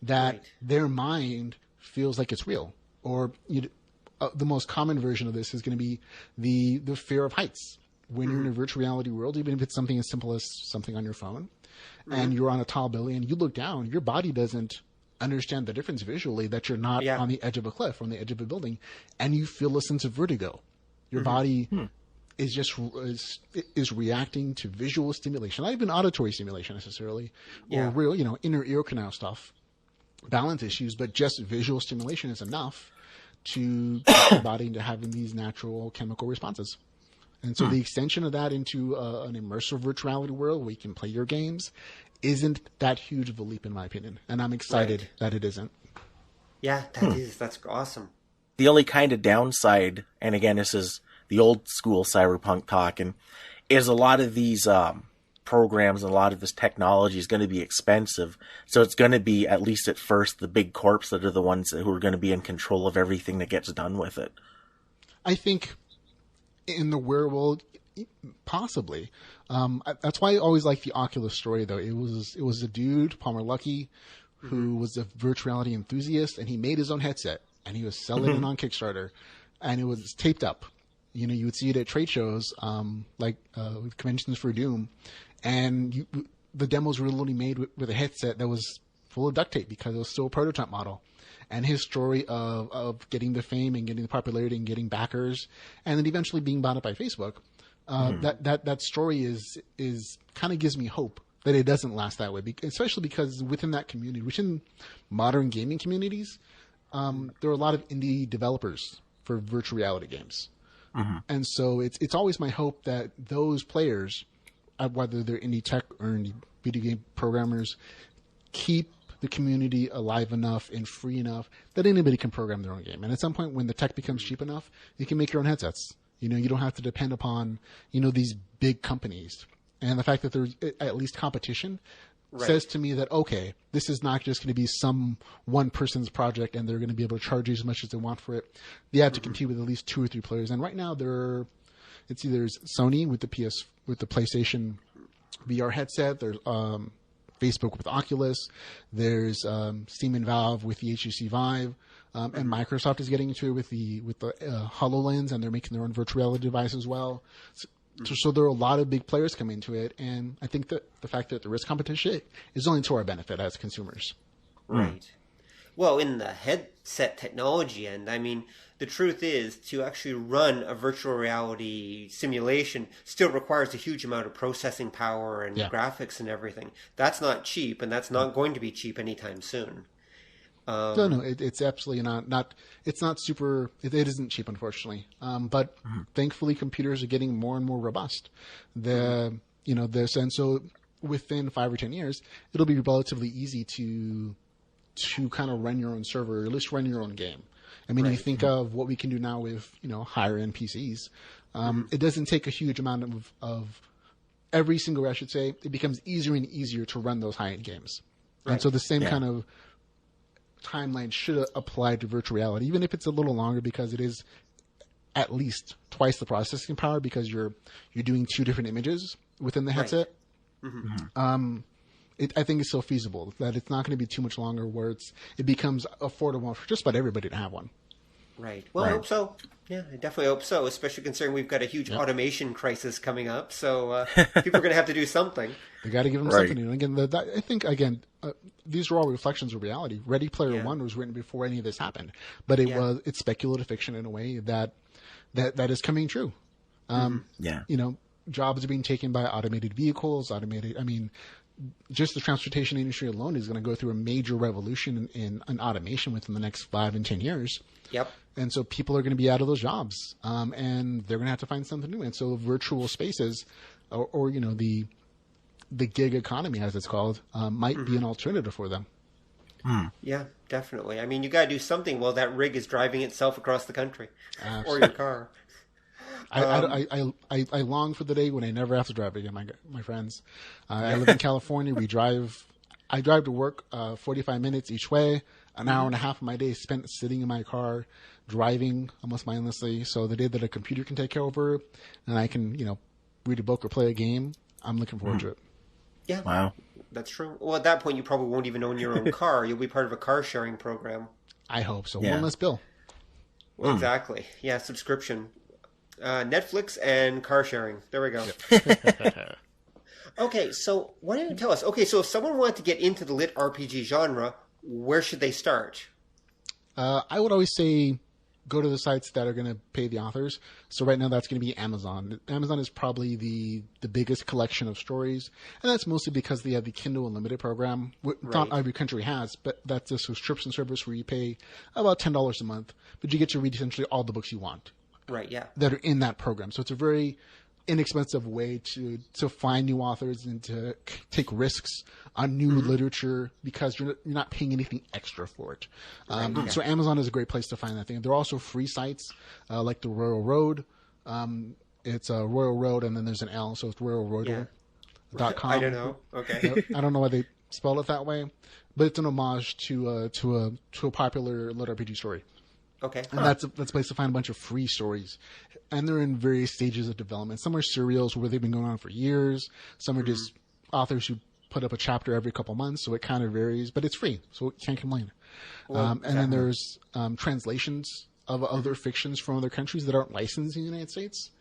that their mind feels like it's real. Or the most common version of this is going to be the fear of heights. When you're in a virtual reality world, even if it's something as simple as something on your phone, and you're on a tall building and you look down, your body doesn't understand the difference visually that you're not on the edge of a cliff, on the edge of a building, and you feel a sense of vertigo. Your body is just is reacting to visual stimulation, not even auditory stimulation necessarily, or real inner ear canal stuff, balance issues, but just visual stimulation is enough to get your body into having these natural chemical responses. And so the extension of that into an immersive virtuality world where you can play your games isn't that huge of a leap, in my opinion. And I'm excited that it isn't. Yeah, that's awesome. The only kind of downside, and again, this is the old school cyberpunk talking, is a lot of these programs and a lot of his technology is going to be expensive. So it's going to be, at least at first, the big corps that are the ones who are going to be in control of everything that gets done with it. I think in the real world, possibly. That's why I always like the Oculus story, though. It was a dude, Palmer Luckey, who was a virtual reality enthusiast, and he made his own headset, and he was selling it on Kickstarter, and it was taped up. You know, you would see it at trade shows, with conventions for Doom, and the demos were literally made with a headset that was full of duct tape because it was still a prototype model. And his story of getting the fame and getting the popularity and getting backers, and then eventually being bought up by Facebook, that story is kind of gives me hope that it doesn't last that way, especially because within that community, within modern gaming communities, there are a lot of indie developers for virtual reality games. And so it's always my hope that those players, whether they're indie tech or indie video game programmers, keep the community alive enough and free enough that anybody can program their own game. And at some point when the tech becomes cheap enough, you can make your own headsets. You know, you don't have to depend upon, these big companies. And the fact that there's at least competition says to me that, okay, this is not just going to be some one person's project and they're going to be able to charge you as much as they want for it. They have to compete with at least 2 or 3 players. And right now there's Sony with the PlayStation VR headset. There's Facebook with Oculus. There's Steam and Valve with the HTC Vive. And Microsoft is getting into it with the HoloLens, and they're making their own virtual reality device as well. So there are a lot of big players coming into it, and I think that the fact that there is competition is only to our benefit as consumers. Right. Well, in the headset technology end, I mean, the truth is to actually run a virtual reality simulation still requires a huge amount of processing power and graphics and everything. That's not cheap, and that's not going to be cheap anytime soon. No, it's absolutely not. It's not super. It isn't cheap, unfortunately. But thankfully, computers are getting more and more robust. And so within 5 or 10 years, it'll be relatively easy to kind of run your own server, or at least run your own game. I mean, you think of what we can do now with higher end PCs. It doesn't take a huge amount of every single. I should say, it becomes easier and easier to run those high end games. Right. And so the same kind of timeline should apply to virtual reality, even if it's a little longer, because it is at least twice the processing power because you're doing 2 different images within the headset. I think it's still feasible that it's not going to be too much longer where it becomes affordable for just about everybody to have one. Right. Well, I hope so. Yeah, I definitely hope so, especially considering we've got a huge automation crisis coming up. So people are going to have to do something. They got to give them something. And again, I think, these are all reflections of reality. Ready Player One was written before any of this happened, but it's speculative fiction in a way that is coming true. Jobs are being taken by automated vehicles. Just the transportation industry alone is going to go through a major revolution in automation within the next 5 and 10 years. Yep. And so people are going to be out of those jobs, and they're going to have to find something new. And so virtual spaces, or the gig economy, as it's called, might be an alternative for them. Yeah, definitely. I mean, you got to do something while that rig is driving itself across the country, or your car. I long for the day when I never have to drive again, my friends. I live in California. I drive to work 45 minutes each way. An hour and a half of my day is spent sitting in my car, driving almost mindlessly. So the day that a computer can take over and I can, read a book or play a game, I'm looking forward to it. Yeah. Wow. That's true. Well, at that point, you probably won't even own your own car. You'll be part of a car sharing program. I hope so. One less bill. Exactly. Yeah, subscription. Netflix and car sharing. There we go. Yep. Okay, so why don't you tell us? Okay, so if someone wanted to get into the lit RPG genre, where should they start? I would always say go to the sites that are going to pay the authors. So right now that's going to be Amazon. Amazon is probably the biggest collection of stories, and that's mostly because they have the Kindle Unlimited program. Not every country has, but that's a subscription service where you pay about $10 a month, but you get to read essentially all the books you want. Right, yeah. That are in that program. So it's a very inexpensive way to find new authors and to take risks on new literature because you're not paying anything extra for it. So Amazon is a great place to find that thing. There are also free sites like the Royal Road. It's a Royal Road and then there's an L, so it's Royal Road. Yeah. I don't know. Okay. Yep. I don't know why they spell it that way, but it's an homage to a popular litRPG story. Okay. And that's a place to find a bunch of free stories. And they're in various stages of development. Some are serials where they've been going on for years. Some are just authors who put up a chapter every couple months, so it kind of varies. But it's free, so you can't complain. And then there's translations of other fictions from other countries that aren't licensed in the United States.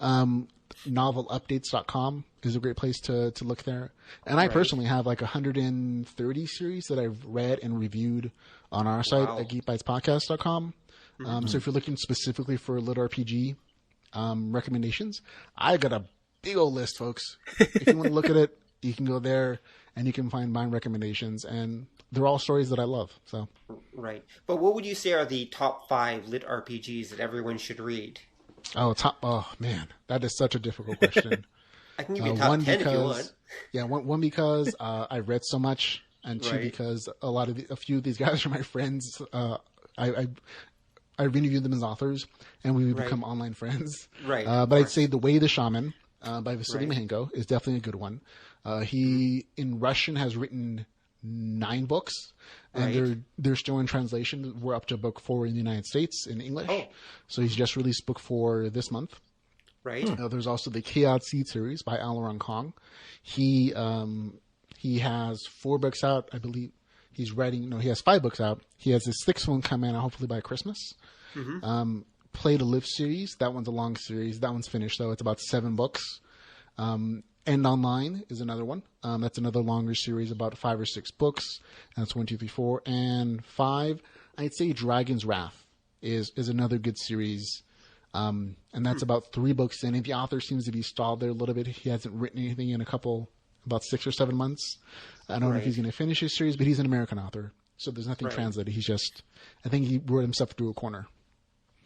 Novelupdates.com is a great place to look there. And I personally have like 130 series that I've read and reviewed on our site at geekbytespodcast.com. So if you're looking specifically for litRPG recommendations, I got a big old list, folks. If you want to look at it, you can go there and you can find my recommendations, and they're all stories that I love. So Right. But what would you say are the top 5 litRPGs that everyone should read? Oh man, that is such a difficult question. I can give you top 10 if you want. Yeah, one because I've read so much, and two because a few of these guys are my friends. I interviewed them as authors, and we become online friends. Right. But I'd say The Way of the Shaman by Vasily Mahenko is definitely a good one. He in Russian has written 9 books, and they're still in translation. We're up to book 4 in the United States in English. So he's just released book 4 this month. Right. There's also the Chaos Seed series by Alaron Kong. He has 4 books out, I believe. He's writing. No, he has 5 books out. He has his 6th one coming out hopefully by Christmas. Play to Live series. That one's a long series. That one's finished though. It's about 7 books. End Online is another one. That's another longer series, about 5 or 6 books. And that's 1, 2, 3, 4, and 5. I'd say Dragon's Wrath is another good series. And that's about 3 books in. And the author seems to be stalled there a little bit. He hasn't written anything in about 6 or 7 months. I don't know if he's going to finish his series, but he's an American author. So there's nothing translated. I think he wrote himself through a corner.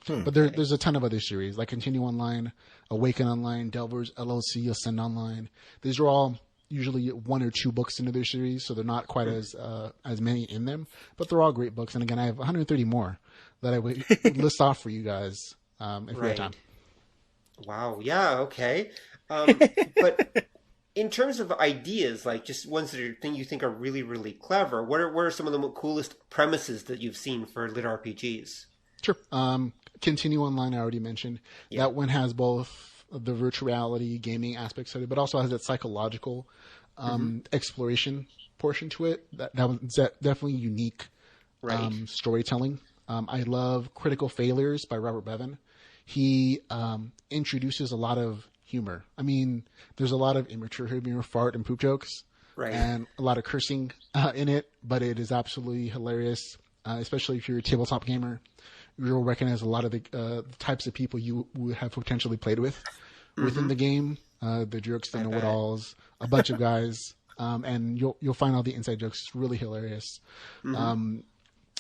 But there's a ton of other series like Continue Online, Awaken Online, Delvers, LLC, Ascend Online. These are all usually 1 or 2 books into their series, so they're not quite as many in them. But they're all great books. And again, I have 130 more that I would list off for you guys if we have time. Wow. Yeah. Okay. But in terms of ideas, like just ones that you think are really, really clever, what are some of the coolest premises that you've seen for litRPGs? Sure. Continue Online, I already mentioned. Yeah. That one has both the virtual reality gaming aspects of it, but also has that psychological exploration portion to it. That was definitely unique storytelling. I love Critical Failures by Robert Bevan. He introduces a lot of humor. I mean, there's a lot of immature humor, fart and poop jokes, and a lot of cursing in it, but it is absolutely hilarious, especially if you're a tabletop gamer. You'll recognize a lot of the types of people you would have potentially played with within the game. The jerks, the know-it-alls, a bunch of guys, and you'll find all the inside jokes. It's really hilarious. I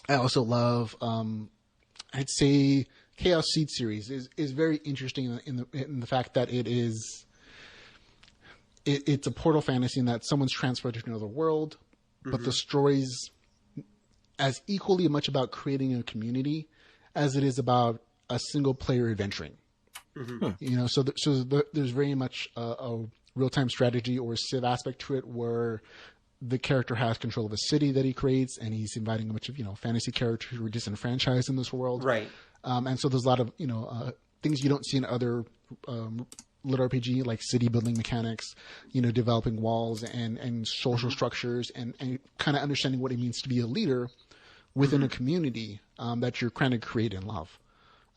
also love, I'd say, Chaos Seed series is very interesting in the fact that it's a portal fantasy in that someone's transferred to another world, but the story's as equally much about creating a community as it is about a single player adventuring. You know, so there's very much a real-time strategy or civ aspect to it where the character has control of a city that he creates, and he's inviting a bunch of, fantasy characters who are disenfranchised in this world. Right. And so there's a lot of, things you don't see in other litRPG, like city building mechanics, developing walls and social structures and kind of understanding what it means to be a leader within a community that you're trying to create and love.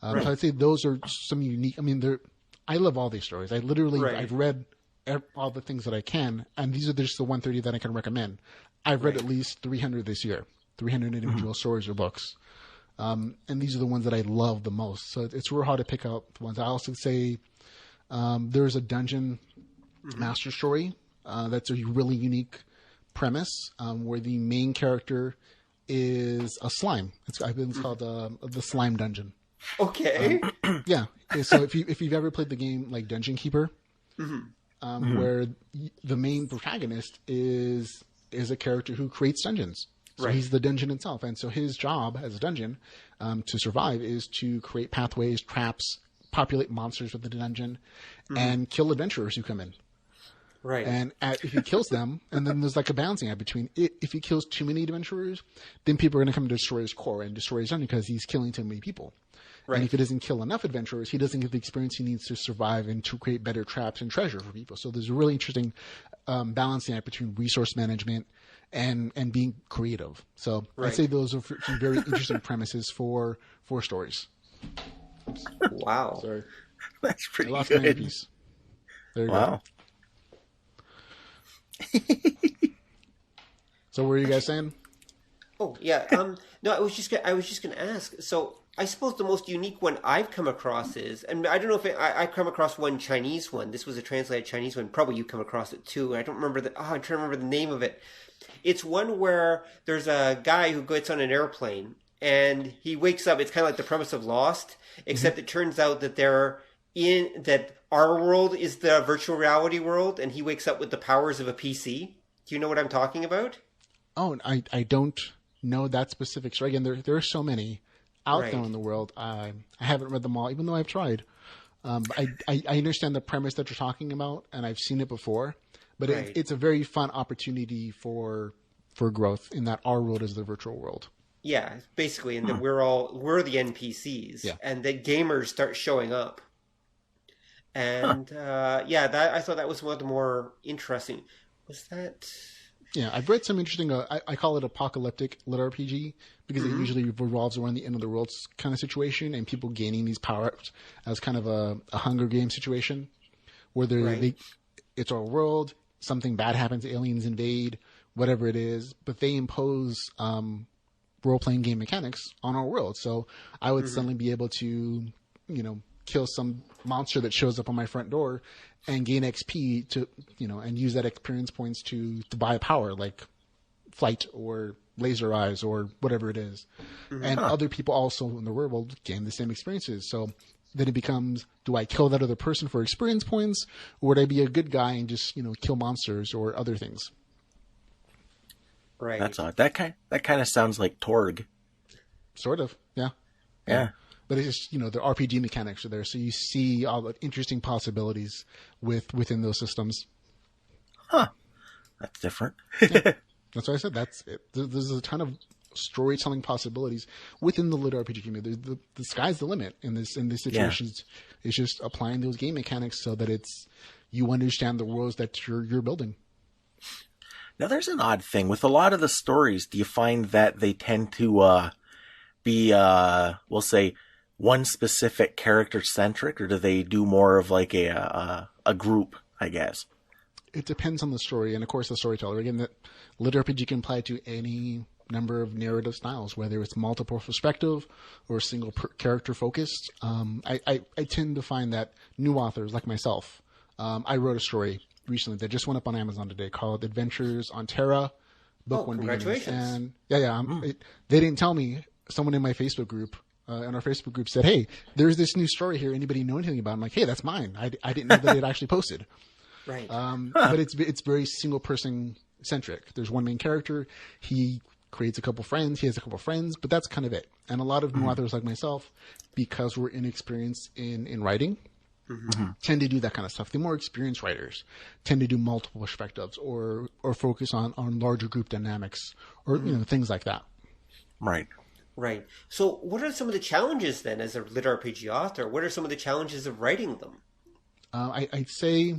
So I'd say those are some unique. I mean, I love all these stories. I've read all the things that I can, and these are just the 130 that I can recommend. I've read at least 300 this year, 300 individual stories or books. And these are the ones that I love the most. So it's real hard to pick out the ones. I also say there's a dungeon master story that's a really unique premise where the main character is a slime. It's called the Slime Dungeon. Okay. Yeah. So if you've ever played the game like Dungeon Keeper, where the main protagonist is a character who creates dungeons. So he's the dungeon itself. And so his job as a dungeon to survive is to create pathways, traps, populate monsters within the dungeon, and kill adventurers who come in. Right. And if he kills them, and then there's like a balancing act between if he kills too many adventurers, then people are going to come to destroy his core and destroy his army because he's killing too many people. Right. And if he doesn't kill enough adventurers, he doesn't get the experience he needs to survive and to create better traps and treasure for people. So there's a really interesting balancing act between resource management and being creative. So Right. I'd say those are some very interesting premises for stories. Wow. Sorry. That's I pretty lost my good. earpiece. There you Wow. go. So what were you guys saying? Oh yeah. No, I was just gonna ask. So I suppose the most unique one I've come across is, and I don't know if I come across one Chinese one. This was a translated Chinese one. Probably you come across it too. I don't remember I'm trying to remember the name of it. It's one where there's a guy who gets on an airplane and he wakes up. It's kind of like the premise of Lost, except it turns out that that our world is the virtual reality world, and he wakes up with the powers of a PC. Do you know what I'm talking about? Oh, I don't know that specific story. Again, there are so many out Right. there in the world. I haven't read them all, even though I've tried. I understand the premise that you're talking about, and I've seen it before. But Right. it's a very fun opportunity for growth in that our world is the virtual world. Yeah, basically, and that we're the NPCs, Yeah. and the gamers start showing up. And I thought that was one of the more interesting. Was that? Yeah, I've read some interesting. I call it apocalyptic litRPG because it usually revolves around the end of the world kind of situation and people gaining these power-ups as kind of a Hunger Games situation, where it's our world, something bad happens, aliens invade, whatever it is, but they impose role-playing game mechanics on our world. So I would suddenly be able to, kill some monster that shows up on my front door and gain XP to, and use that experience points to buy a power like flight or laser eyes or whatever it is. And other people also in the world will gain the same experiences. So then it becomes, do I kill that other person for experience points, or would I be a good guy and just, kill monsters or other things? Right. That's odd. That kind of sounds like Torg. Sort of, yeah. Yeah. But it's just, the RPG mechanics are there, so you see all the interesting possibilities within those systems. Huh. That's different. That's why I said that's it. There's a ton of storytelling possibilities within the litRPG community. The sky's the limit in this situations. Yeah. It's just applying those game mechanics so that you understand the worlds that you're building. Now, there's an odd thing with a lot of the stories. Do you find that they tend to be, we'll say, one specific character centric, or do they do more of like a group? I guess it depends on the story and, of course, the storyteller. Again, that litRPG can apply to any number of narrative styles, whether it's multiple perspective or single character focused. I tend to find that new authors like myself. I wrote a story recently that just went up on Amazon today called Adventures on Terra. Book one. Congratulations! And they didn't tell me. Someone in my Facebook group, in our Facebook group, said, "Hey, there's this new story here. Anybody know anything about it?" I'm like, "Hey, that's mine. I didn't know that it actually posted." Right. But it's very single person centric. There's one main character. He creates a couple friends. He has a couple friends, but that's kind of it. And a lot of new authors like myself, because we're inexperienced in writing, tend to do that kind of stuff. The more experienced writers tend to do multiple perspectives or focus on larger group dynamics or things like that. Right. Right. So what are some of the challenges then as a litRPG author? What are some of the challenges of writing them? I'd say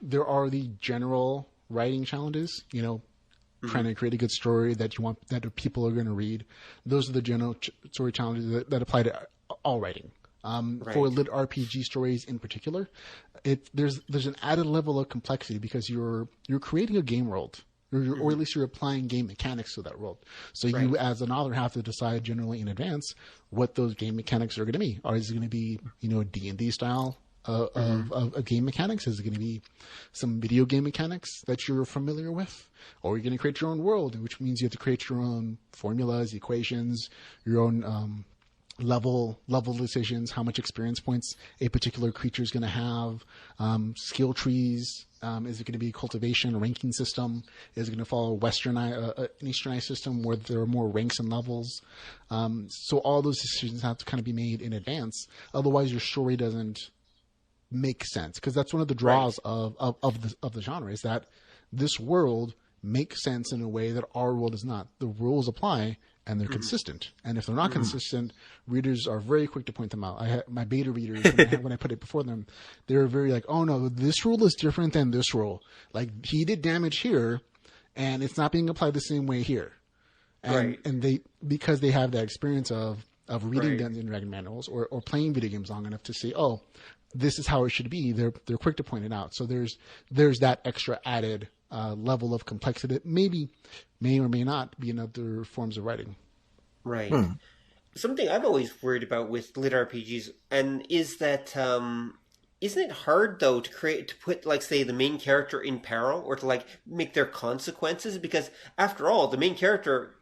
there are the general writing challenges, trying to create a good story that you want that people are going to read. Those are the general story challenges that apply to all writing. For litRPG stories in particular, there's an added level of complexity because you're creating a game world. Or at least you're applying game mechanics to that world. So you, as an author, have to decide generally in advance what those game mechanics are going to be. Is it going to be, a D&D style of game mechanics? Is it going to be some video game mechanics that you're familiar with? Or are you going to create your own world, which means you have to create your own formulas, equations, your own level decisions, how much experience points a particular creature is going to have, skill trees. Is it going to be a cultivation, a ranking system? Is it going to follow an Easternized system where there are more ranks and levels? So all those decisions have to kind of be made in advance. Otherwise, your story doesn't makes sense, because that's one of the draws of the genre, is that this world makes sense in a way that our world is not. The rules apply and they're consistent. And if they're not consistent, readers are very quick to point them out. I had my beta readers, when I put it before them, they were very like, oh no, this rule is different than this rule. Like, he did damage here and it's not being applied the same way here. And, and they, because they have that experience of reading Dungeons and Dragon manuals or playing video games long enough to say, oh, this is how it should be. They're quick to point it out. So there's that extra added level of complexity that may or may not be in other forms of writing. Right. Something I've always worried about with litRPGs and is that isn't it hard though to put, like, say, the main character in peril, or to, like, make their consequences? Because after all, the main character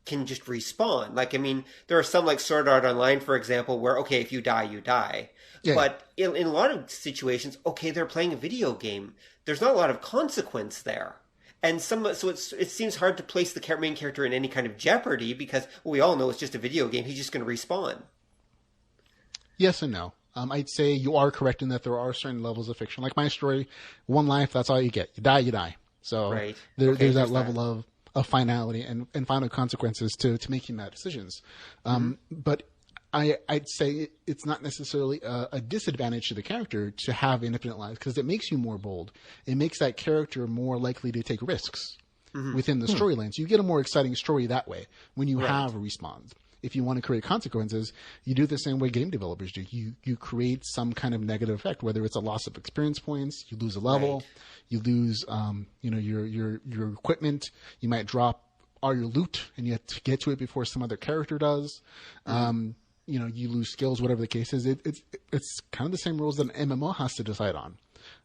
can just respawn. Like, I mean, there are some, like Sword Art Online, for example, where, okay, if you die, you die. Yeah. But in a lot of situations, okay, they're playing a video game. There's not a lot of consequence there. And so it seems hard to place the main character in any kind of jeopardy, because we all know it's just a video game. He's just going to respawn. Yes and no. I'd say you are correct in that there are certain levels of fiction. Like my story, one life, that's all you get. You die, you die. So there's that level of finality and final consequences to making that decisions. But I'd say it's not necessarily a disadvantage to the character to have infinite lives, because it makes you more bold. It makes that character more likely to take risks within the storylines. You get a more exciting story that way when you have respawns. If you want to create consequences, you do it the same way game developers do. You create some kind of negative effect, whether it's a loss of experience points, you lose a level, you lose your equipment, you might drop all your loot and you have to get to it before some other character does. You lose skills, whatever the case is. It's kind of the same rules that an MMO has to decide on.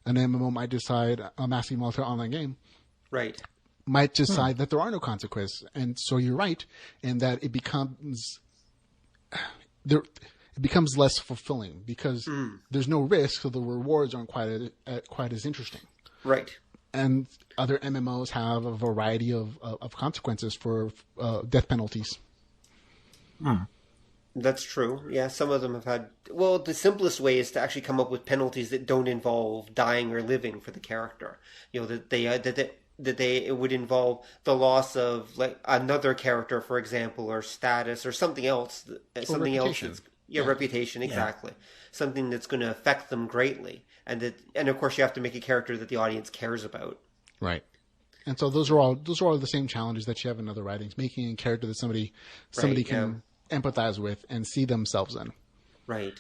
An MMO might decide, a massive multiplayer online game. Might decide that there are no consequences. And so you're right in that it becomes less fulfilling, because there's no risk, so the rewards aren't quite as interesting. And other MMOs have a variety of consequences for death penalties. That's true. Yeah, some of them have had... Well, the simplest way is to actually come up with penalties that don't involve dying or living for the character. You know, it would involve the loss of, like, another character, for example, or status, or something else. Reputation, exactly. Something that's going to affect them greatly, and of course you have to make a character that the audience cares about. Right. And so those are all the same challenges that you have in other writings, making a character that somebody can empathize with and see themselves in. Right.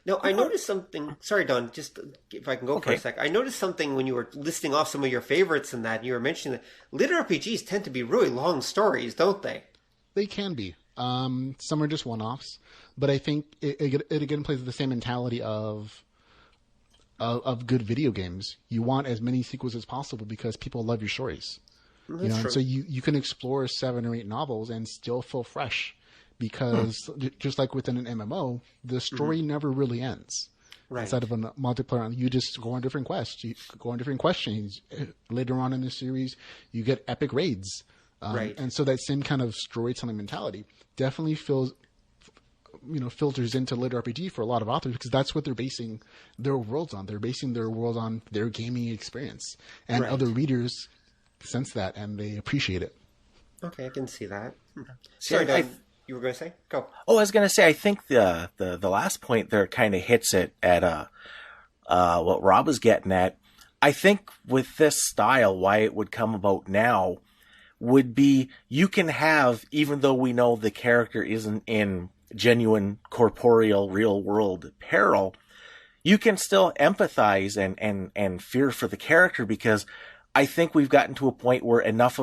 Now, I noticed something... Sorry, Don, just if I can go for a sec. I noticed something when you were listing off some of your favorites and that, and you were mentioning that litRPGs tend to be really long stories, don't they? They can be. Some are just one-offs, but I think it again plays with the same mentality of good video games. You want as many sequels as possible because people love your stories. That's true. So you can explore 7 or 8 novels and still feel fresh. Because just like within an MMO, the story never really ends. Instead of a multiplayer, you just go on different quests. You go on different questions. Later on in the series, you get epic raids. And so that same kind of storytelling mentality definitely filters into litRPG for a lot of authors, because that's what they're basing their worlds on. They're basing their world on their gaming experience. And other readers sense that and they appreciate it. Okay, I can see that. Sorry, Dave. You were going to say? Go. Oh, I was going to say, I think the last point there kind of hits it at what Rob was getting at. I think with this style, why it would come about now would be you can have, even though we know the character isn't in genuine corporeal real world peril, you can still empathize and fear for the character, because I think we've gotten to a point where enough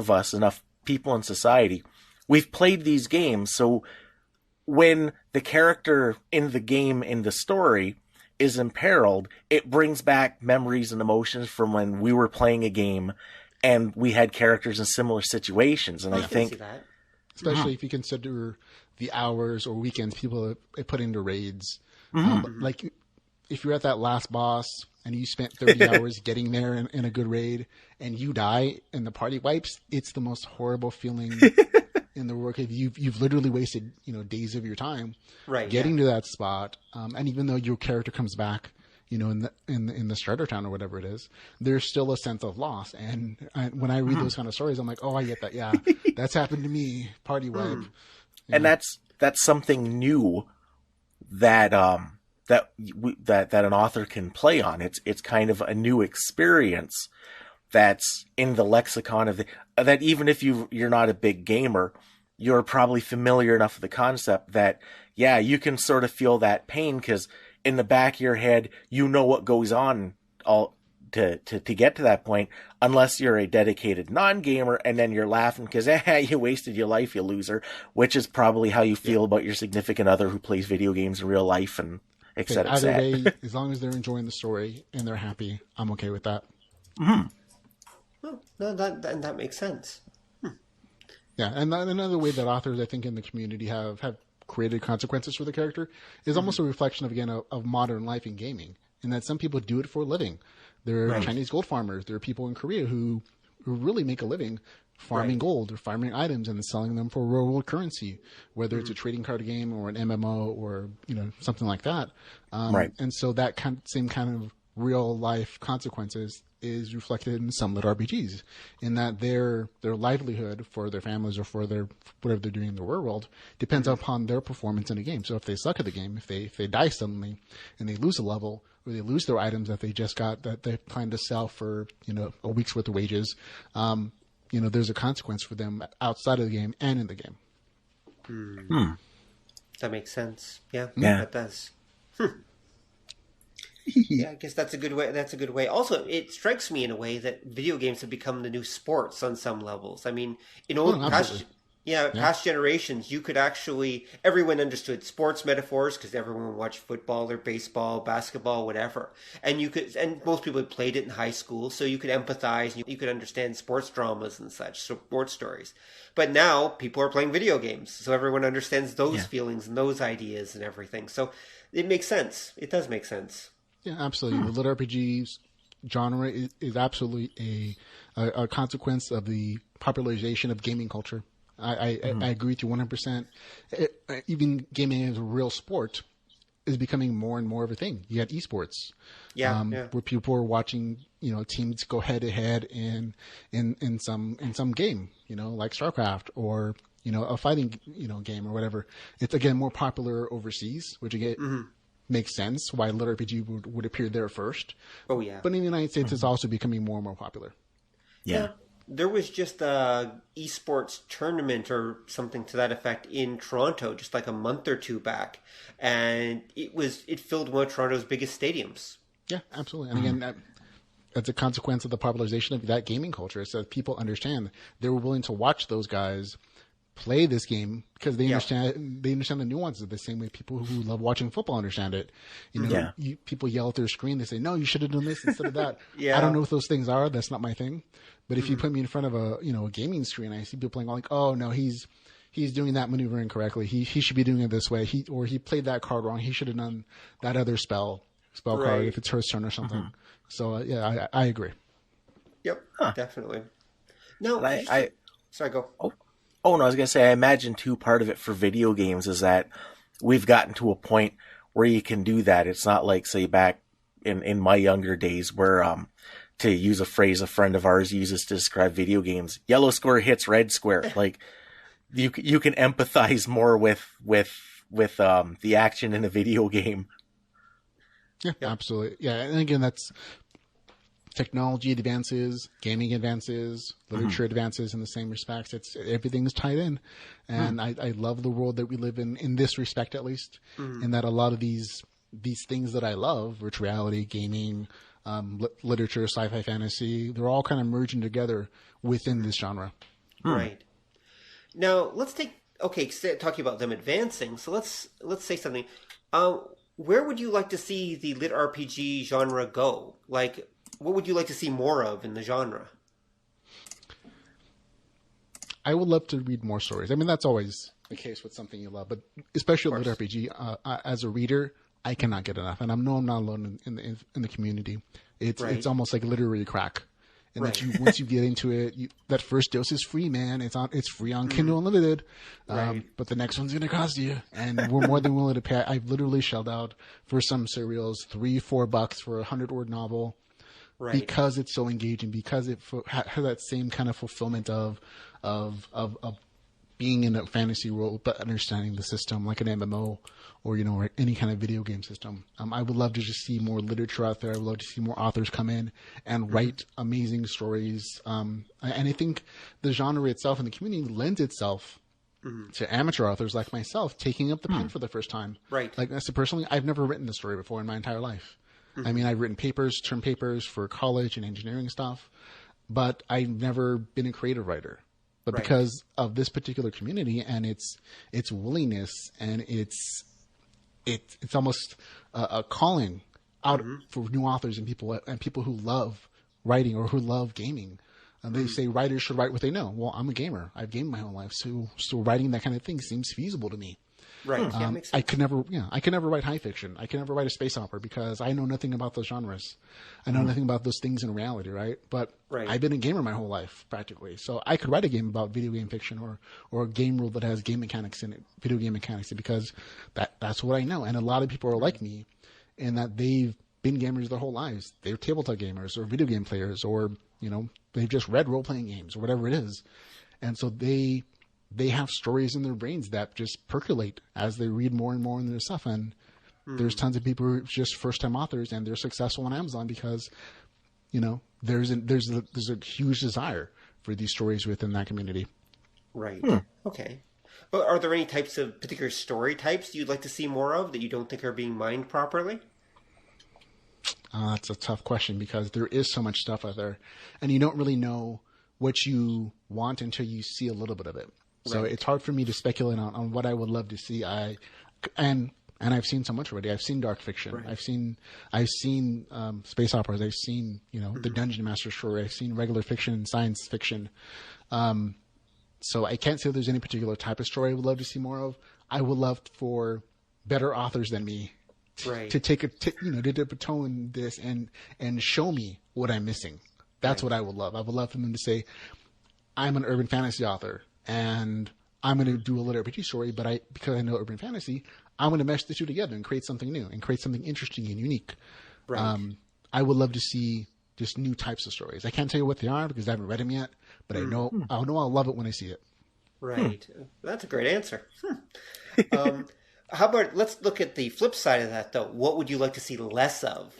people in society, we've played these games, so when the character in the game, in the story, is imperiled, it brings back memories and emotions from when we were playing a game and we had characters in similar situations. And I think... see that. Especially if you consider the hours or weekends people put into raids. Like, if you're at that last boss and you spent 30 hours getting there in a good raid and you die and the party wipes, it's the most horrible feeling... in the work, you've literally wasted days of your time getting to that spot, and even though your character comes back in the starter town or whatever it is, there's still a sense of loss. And when I read those kind of stories, I'm like, oh, I get that. Yeah, that's happened to me. Party wipe. And that's something new that that an author can play on. It's kind of a new experience that's in the lexicon of that. Even if you're not a big gamer, you're probably familiar enough with the concept that, yeah, you can sort of feel that pain because in the back of your head, you know what goes on all to get to that point, unless you're a dedicated non-gamer, and then you're laughing because you wasted your life, you loser, which is probably how you feel about your significant other who plays video games in real life and et cetera. Either way, as long as they're enjoying the story and they're happy, I'm okay with that. Mm-hmm. Well, no, that makes sense. Yeah, and another way that authors, I think, in the community have created consequences for the character is almost a reflection of, again, of modern life in gaming, in that some people do it for a living. There are Chinese gold farmers. There are people in Korea who really make a living farming gold or farming items and selling them for real world currency, whether it's a trading card game or an MMO or something like that. And so that same kind of real life consequences is reflected in some litRPGs, in that their livelihood for their families or for their whatever they're doing in the real world depends upon their performance in a game. So if they suck at the game, if they die suddenly and they lose a level, or they lose their items that they just got that they plan to sell for a week's worth of wages, there's a consequence for them outside of the game and in the game. That makes sense. Yeah, that does. Yeah, I guess that's a good way. Also, it strikes me in a way that video games have become the new sports on some levels. I mean, in past generations, you could everyone understood sports metaphors because everyone watched football or baseball, basketball, whatever. And most people had played it in high school, so you could empathize and you could understand sports dramas and such, so sports stories. But now people are playing video games, so everyone understands those feelings and those ideas and everything. So it makes sense. It does make sense. Yeah, absolutely. The litRPG genre is absolutely a consequence of the popularization of gaming culture. I agree with you 100%. Even gaming as a real sport is becoming more and more of a thing. You have esports, where people are watching, teams go head to head in some game, like StarCraft or a fighting game or whatever. It's again more popular overseas, which again makes sense why litRPG would appear there first. Oh yeah, but in the United States, it's also becoming more and more popular. Yeah. There was just a esports tournament or something to that effect in Toronto just like a month or two back, and it filled one of Toronto's biggest stadiums. Yeah, absolutely. And again, that's a consequence of the popularization of that gaming culture. So people understand they were willing to watch those guys play this game because they understand the nuances the same way people who love watching football understand it. People yell at their screen. They say, "No, you should have done this instead of that." I don't know what those things are. That's not my thing. But if you put me in front of a gaming screen, I see people playing like, "Oh no, he's doing that maneuver incorrectly. He should be doing it this way. He played that card wrong. He should have done that other spell card if it's his turn or something." So I agree. Yep, definitely. No, sorry, go. Oh, no, I was going to say, I imagine, too, part of it for video games is that we've gotten to a point where you can do that. It's not like, say, back in my younger days where, to use a phrase a friend of ours uses to describe video games, yellow square hits red square. Like, you can empathize more with the action in a video game. Yeah, absolutely. Yeah, and again, that's technology advances, gaming advances, literature advances in the same respects. Everything's tied in. And I love the world that we live in this respect, at least, in that a lot of these things that I love, virtual reality, gaming, literature, sci-fi, fantasy, they're all kind of merging together within this genre. Right. Now, talking about them advancing, so let's say something. Where would you like to see the litRPG genre go? Like, what would you like to see more of in the genre? I would love to read more stories. I mean, that's always the case with something you love, but especially litRPG, as a reader, I cannot get enough. And I'm not alone in the community. It's almost like literary crack. and that you once you get into it, that first dose is free, man. It's free on Kindle Unlimited, but the next one's gonna cost you, and we're more than willing to pay. I've literally shelled out for some serials $3-4 for a 100-word novel, because it's so engaging, because it has that same kind of fulfillment of being in a fantasy world, but understanding the system like an MMO or, or any kind of video game system. I would love to just see more literature out there. I would love to see more authors come in and write amazing stories. And I think the genre itself and the community lends itself to amateur authors like myself taking up the pen for the first time. Right. Like, so personally, I've never written a story before in my entire life. I mean, I've written term papers for college and engineering stuff, but I've never been a creative writer. But because of this particular community and its willingness and it's almost a calling out for new authors and people who love writing or who love gaming. And they say writers should write what they know. Well, I'm a gamer. I've gamed my whole life, so writing that kind of thing seems feasible to me. Right. Yeah, makes sense. I could never write high fiction. I could never write a space opera because I know nothing about those genres. I know nothing about those things in reality, right? But I've been a gamer my whole life, practically. So I could write a game about video game fiction or a game world that has game mechanics in it, video game mechanics, because that's what I know. And a lot of people are like me in that they've been gamers their whole lives. They're tabletop gamers or video game players, or, they've just read role-playing games or whatever it is. And so they have stories in their brains that just percolate as they read more and more in their stuff. And there's tons of people who are just first-time authors, and they're successful on Amazon because, there's a huge desire for these stories within that community. Right. Okay. But are there any types of particular story types you'd like to see more of that you don't think are being mined properly? That's a tough question because there is so much stuff out there, and you don't really know what you want until you see a little bit of it. So it's hard for me to speculate on what I would love to see. And I've seen so much already. I've seen dark fiction. I've seen space operas. I've seen the Dungeon Master story. I've seen regular fiction and science fiction. So I can't say there's any particular type of story I would love to see more of. I would love for better authors than me to take to dip a toe in this and show me what I'm missing. That's what I would love. I would love for them to say, I'm an urban fantasy author, and I'm going to do a litRPG story, but because I know urban fantasy, I'm going to mesh the two together and create something new and create something interesting and unique. I would love to see just new types of stories. I can't tell you what they are because I haven't read them yet, but I'll love it when I see it. Right. That's a great answer. How about, let's look at the flip side of that, though. What would you like to see less of?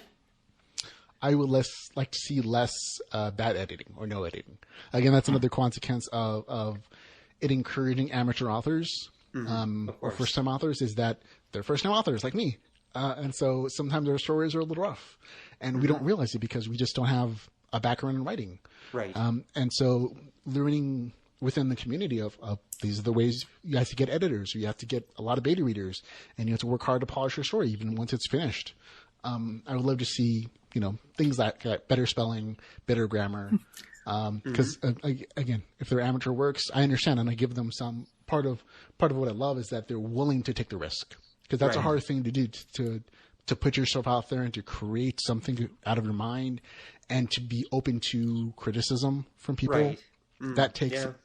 I would like to see less bad editing or no editing. Again, that's another consequence of it encouraging amateur authors or first-time authors, is that they're first-time authors like me. And so sometimes their stories are a little rough. And we don't realize it because we just don't have a background in writing. Right. And so learning within the community of these are the ways you have to get editors, or you have to get a lot of beta readers, and you have to work hard to polish your story even once it's finished. I would love to see, things like better spelling, better grammar. Because again, if they're amateur works, I understand, and I give them some part of what I love is that they're willing to take the risk, because that's a hard thing to do, to put yourself out there and to create something out of your mind and to be open to criticism from people. Right. That takes some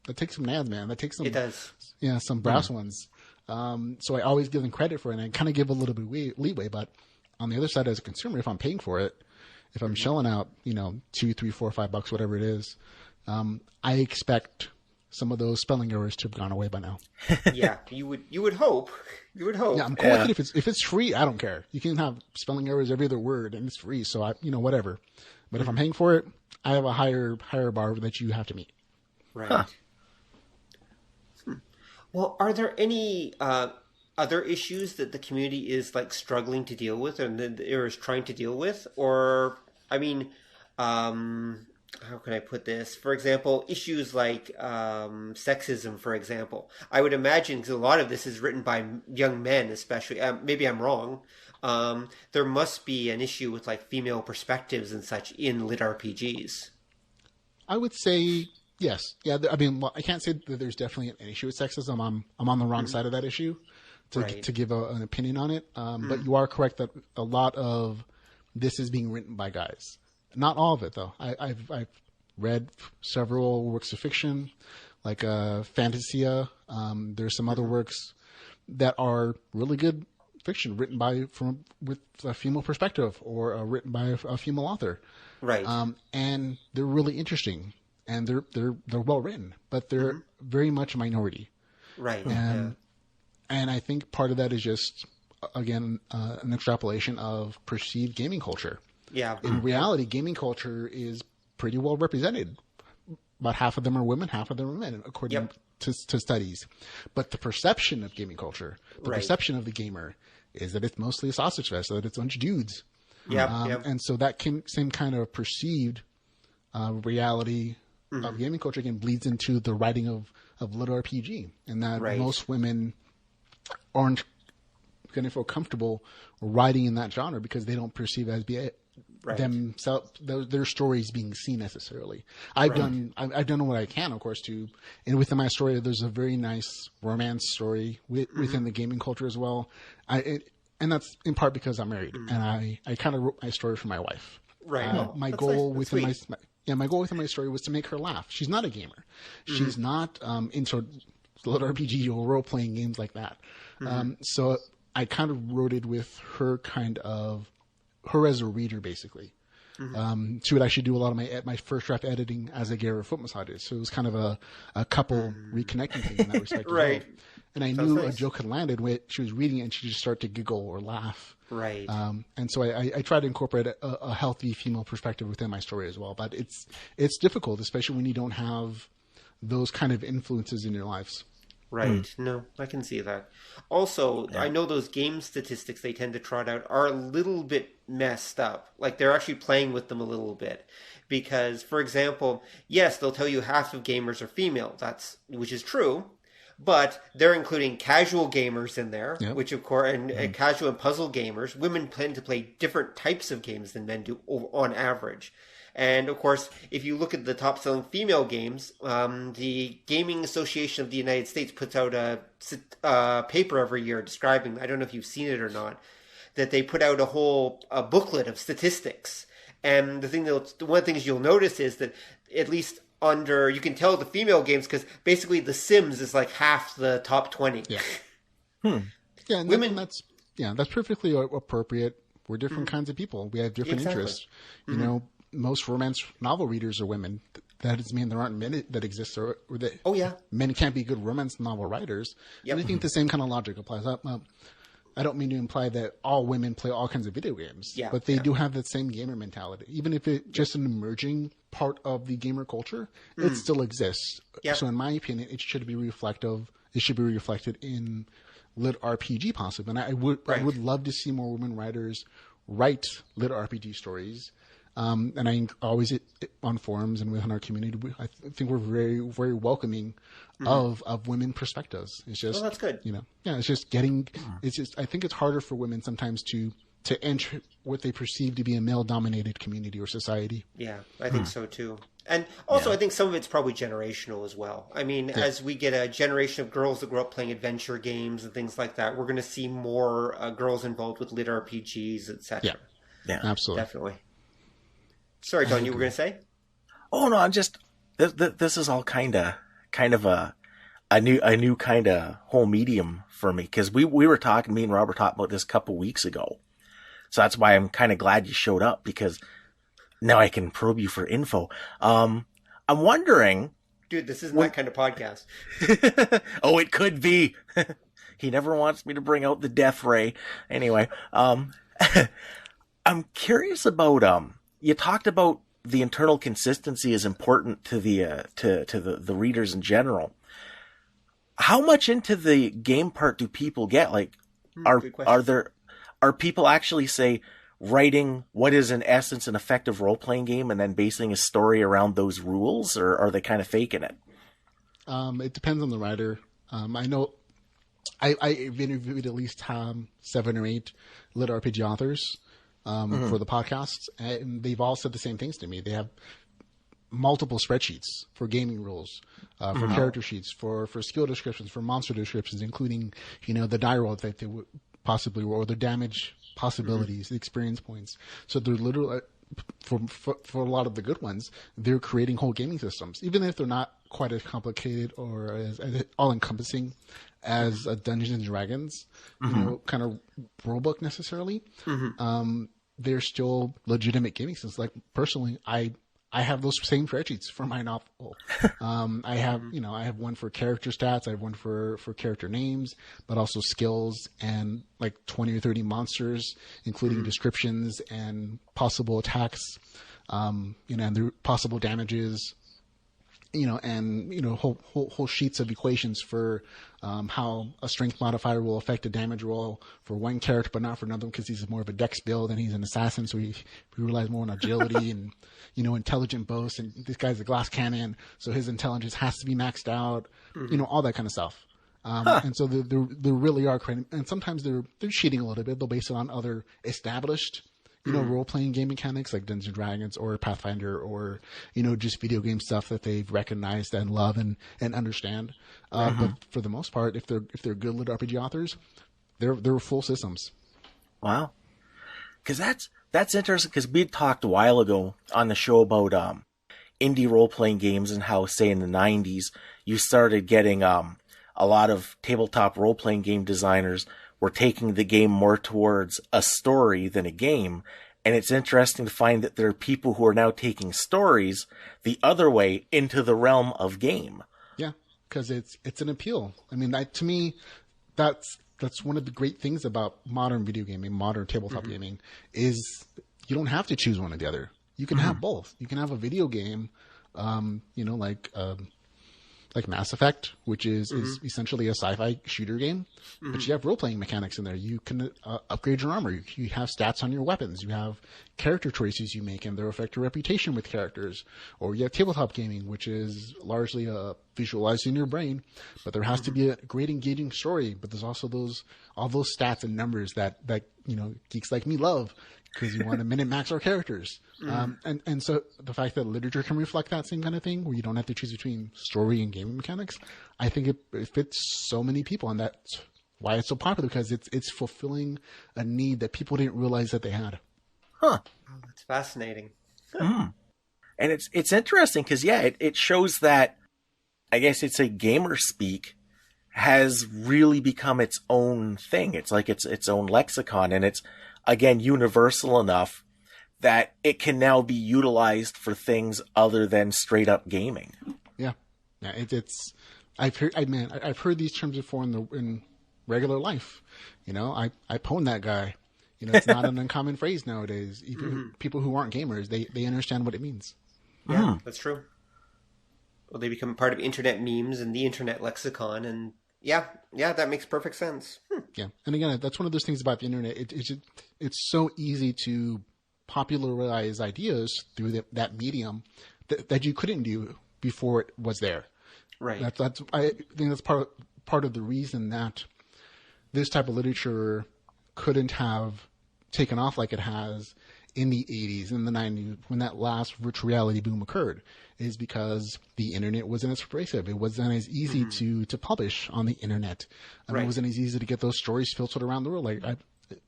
nads, man. That takes some, it does. Yeah, some brass ones. So I always give them credit for it, and I kind of give a little bit leeway. But on the other side, as a consumer, if I'm paying for it, if I'm shelling out, $2, $3, $4, $5, whatever it is, I expect some of those spelling errors to have gone away by now. Yeah, you would hope. You would hope. Yeah, I'm cool with it if it's free. I don't care. You can have spelling errors every other word, and it's free. So whatever. But if I'm paying for it, I have a higher bar that you have to meet. Right. Huh. Well, are there any other issues that the community is struggling to deal with, or is trying to deal with? Or, how can I put this? For example, issues like sexism, for example. I would imagine, because a lot of this is written by young men, especially. Maybe I'm wrong. There must be an issue with female perspectives and such in litRPGs. I would say yes. Yeah, I can't say that there's definitely an issue with sexism. I'm on the wrong side of that issue to give an opinion on it. But you are correct that a lot of this is being written by guys. Not all of it, though. I've read several works of fiction, like Fantasia. There's some other works that are really good fiction written with a female perspective or written by a female author. Right. And they're really interesting, and they're well written, but they're very much a minority. Right. And I think part of that is just, again, an extrapolation of perceived gaming culture. Yeah. In reality, gaming culture is pretty well represented. About half of them are women, half of them are men, according to studies. But the perception of gaming culture, the perception of the gamer, is that it's mostly a sausage fest, that it's a bunch of dudes. And so that same kind of perceived reality of gaming culture again bleeds into the writing of litRPG, and that most women aren't going to feel comfortable writing in that genre because they don't perceive as themselves their stories being seen necessarily. I've done what I can, of course, and within my story there's a very nice romance story within the gaming culture as well. And that's in part because I'm married, and I kind of wrote my story for my wife. Right. My goal within my story was to make her laugh. She's not a gamer. She's not into litRPG or role playing games like that. So I kind of wrote it with her as a reader, basically. She would actually do a lot of my first draft editing as a gamer foot massages. So it was kind of a couple reconnecting thing in that respect. Right. As well. And I knew a joke had landed when she was reading it and she just started to giggle or laugh. Right. And so I try to incorporate a healthy female perspective within my story as well. But it's difficult, especially when you don't have those kind of influences in your lives. Right. No, I can see that. Also, I know those game statistics they tend to trot out are a little bit messed up. Like, they're actually playing with them a little bit. Because, for example, yes, they'll tell you half of gamers are female, which is true, but they're including casual gamers in there, which of course, and casual and puzzle gamers. Women tend to play different types of games than men do on average. And, of course, if you look at the top-selling female games, the Gaming Association of the United States puts out a paper every year describing, I don't know if you've seen it or not, that they put out a booklet of statistics. And one of the things you'll notice is that at least you can tell the female games, because basically The Sims is like half the top 20. Yeah. Yeah, and women, that's perfectly appropriate. We're different kinds of people. We have different interests. You know, most romance novel readers are women. That doesn't mean there aren't men that exist, or that men can't be good romance novel writers. And I think the same kind of logic applies. I don't mean to imply that all women play all kinds of video games, but they do have that same gamer mentality. Even if it's just an emerging part of the gamer culture, it still exists. So in my opinion, it should be reflected in litRPG possibly. And I would love to see more women writers write litRPG stories. And I always on forums and within our community, I think we're very, very welcoming of women perspectives. It's just, that's good. It's just I think it's harder for women sometimes to enter what they perceive to be a male dominated community or society. Yeah, I think so too. And also I think some of it's probably generational as well. I mean, as we get a generation of girls that grow up playing adventure games and things like that, we're going to see more girls involved with litRPGs, etc. Yeah, absolutely. Definitely. Sorry, Don, you were going to say? Oh no, I'm just this is all kind of a new kind of whole medium for me, because me and Rob were talking about this a couple weeks ago, so that's why I'm kind of glad you showed up, because now I can probe you for info. I'm wondering, dude, this isn't that kind of podcast. Oh, it could be. He never wants me to bring out the death ray. Anyway, I'm curious about you talked about the internal consistency is important to the readers in general. How much into the game part do people get? Like, are people actually say writing what is in essence an effective role playing game and then basing a story around those rules, or are they kind of faking it? It depends on the writer. I know I've interviewed at least 7 or 8 litRPG authors for the podcasts, and they've all said the same things to me. They have multiple spreadsheets for gaming rules, for character sheets, for skill descriptions, for monster descriptions, including the die roll that they would possibly roll, or the damage possibilities, the experience points. So they're literally for a lot of the good ones, they're creating whole gaming systems, even if they're not quite as complicated or as all encompassing as a Dungeons and Dragons, kind of rulebook necessarily. They're still legitimate gaming systems. Like personally, I have those same spreadsheets for my novel. I have one for character stats. I have one for character names, but also skills and like 20 or 30 monsters, including descriptions and possible attacks, and the possible damages, whole sheets of equations for how a strength modifier will affect a damage roll for one character, but not for another, because he's more of a dex build and he's an assassin, so he relies more on agility and intelligent boast. And this guy's a glass cannon, so his intelligence has to be maxed out. All that kind of stuff. And so they really are creating, and sometimes they're cheating a little bit. They'll base it on other established role-playing game mechanics like Dungeons and Dragons or Pathfinder or, just video game stuff that they've recognized and love and understand. But for the most part, if they're good litRPG authors, they're full systems. Wow. Because that's interesting, because we talked a while ago on the show about indie role-playing games and how, say, in the 90s, you started getting a lot of tabletop role-playing game designers were taking the game more towards a story than a game. And it's interesting to find that there are people who are now taking stories the other way into the realm of game. Yeah, because it's an appeal. I mean, to me, that's one of the great things about modern video gaming, modern tabletop gaming, is you don't have to choose one or the other. You can have both. You can have a video game, like Mass Effect, which is essentially a sci-fi shooter game, but you have role-playing mechanics in there. You can upgrade your armor. You have stats on your weapons. You have character choices you make, and they affect your reputation with characters. Or you have tabletop gaming, which is largely visualized in your brain, but there has to be a great engaging story. But there's also all those stats and numbers that geeks like me love, because you want to min-max our characters. And so the fact that literature can reflect that same kind of thing, where you don't have to choose between story and gaming mechanics, I think it fits so many people, and that's why it's so popular, because it's fulfilling a need that people didn't realize that they had. Huh. Oh, that's fascinating. And it's interesting because, it shows that, I guess it's a gamer speak has really become its own thing. It's like its own lexicon, and it's, again, universal enough that it can now be utilized for things other than straight up gaming. Yeah. I've heard these terms before in regular life. I pwned that guy. It's not an uncommon phrase nowadays. Even people who aren't gamers, they understand what it means. Yeah, that's true. Well, they become part of internet memes and the internet lexicon, and yeah, that makes perfect sense. Yeah, and again, that's one of those things about the internet. It's so easy to popularize ideas through that medium that you couldn't do before it was there. Right. I think that's part of the reason that this type of literature couldn't have taken off like it has in the 80s, in the 90s, when that last virtual reality boom occurred, is because the internet wasn't as pervasive. It wasn't as easy to publish on the internet. Right. It wasn't as easy to get those stories filtered around the world. Like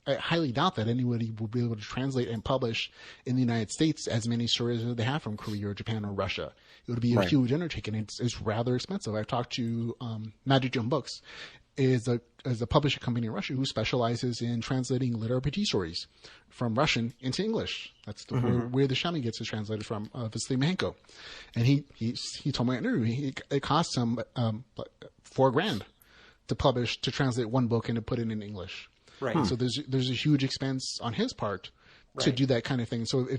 I highly doubt that anybody will be able to translate and publish in the United States as many stories as they have from Korea or Japan or Russia. It would be a huge undertaking. It's rather expensive. I've talked to Magic Jump Books, is a publishing company in Russia who specializes in translating litRPG stories from Russian into English. That's where the Shami gets is translated from, Vasily Manko. And he told me it costs him $4,000 to translate one book and to put it in English. Right. So there's a huge expense on his part to do that kind of thing. So if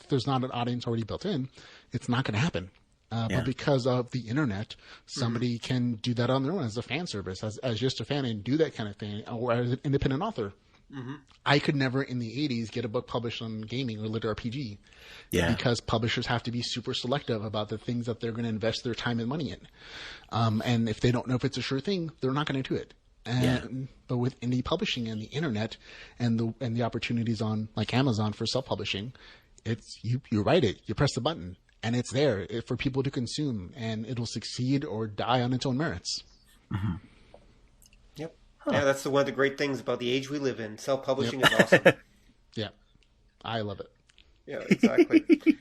there's not an audience already built in, it's not going to happen. But because of the internet, somebody can do that on their own as a fan service, as just a fan, and do that kind of thing, or as an independent author. I could never in the 80s get a book published on gaming or litRPG because publishers have to be super selective about the things that they're going to invest their time and money in. And if they don't know if it's a sure thing, they're not going to do it. But with indie publishing and the internet and the opportunities on like Amazon for self-publishing, it's you write it, you press the button, and it's there for people to consume, and it'll succeed or die on its own merits. Yep. Yeah, that's one of the great things about the age we live in. Self-publishing is awesome. Yeah, I love it. Yeah, exactly.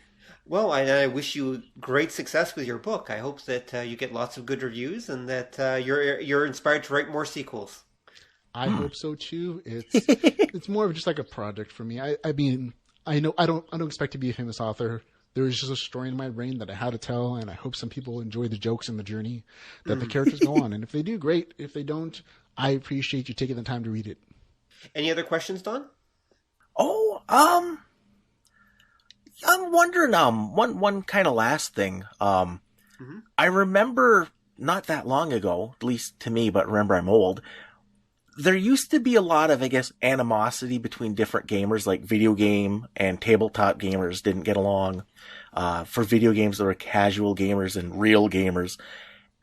Well, I wish you great success with your book. I hope that you get lots of good reviews and that you're inspired to write more sequels. I hope so too. It's more of just like a project for me. I mean, I know I don't expect to be a famous author. There was just a story in my brain that I had to tell, and I hope some people enjoy the jokes and the journey that the characters go on. And if they do, great. If they don't, I appreciate you taking the time to read it. Any other questions, Don? Oh, I'm wondering, one kind of last thing. I remember not that long ago, at least to me, but remember I'm old, there used to be a lot of, I guess, animosity between different gamers, like video game and tabletop gamers didn't get along. For video games, there were casual gamers and real gamers.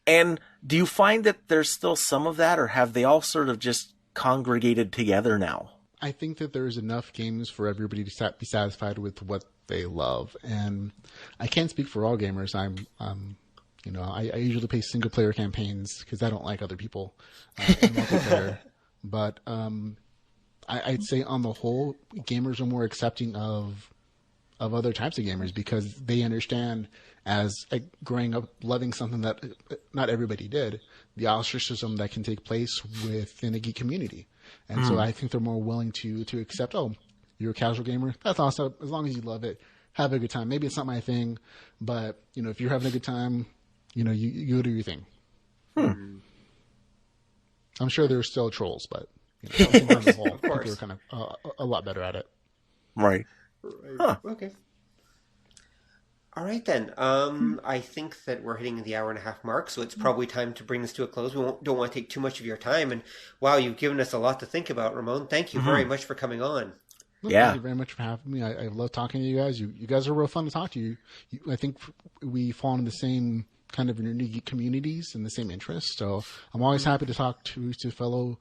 And do you find that there's still some of that, or have they all sort of just congregated together now? I think that there's enough games for everybody to be satisfied with what they love. And I can't speak for all gamers. I usually play single player campaigns because I don't like other people in multiplayer. But I'd say on the whole, gamers are more accepting of other types of gamers because they understand, as growing up loving something that not everybody did, the ostracism that can take place within a geek community. And so I think they're more willing to accept, oh, you're a casual gamer, that's awesome. As long as you love it, have a good time. Maybe it's not my thing, but if you're having a good time, you go do your thing. I'm sure there's still trolls, but on the whole, people are kind of a lot better at it. Right. Huh. Okay. All right, then. I think that we're hitting the 1.5 hour mark, so it's probably time to bring this to a close. We don't want to take too much of your time. And wow, you've given us a lot to think about, Ramon. Thank you very much for coming on. Well, thank you very much for having me. I love talking to you guys. You guys are real fun to talk to. I think we fall in the same kind of geek communities and the same interests. So I'm always happy to talk to fellow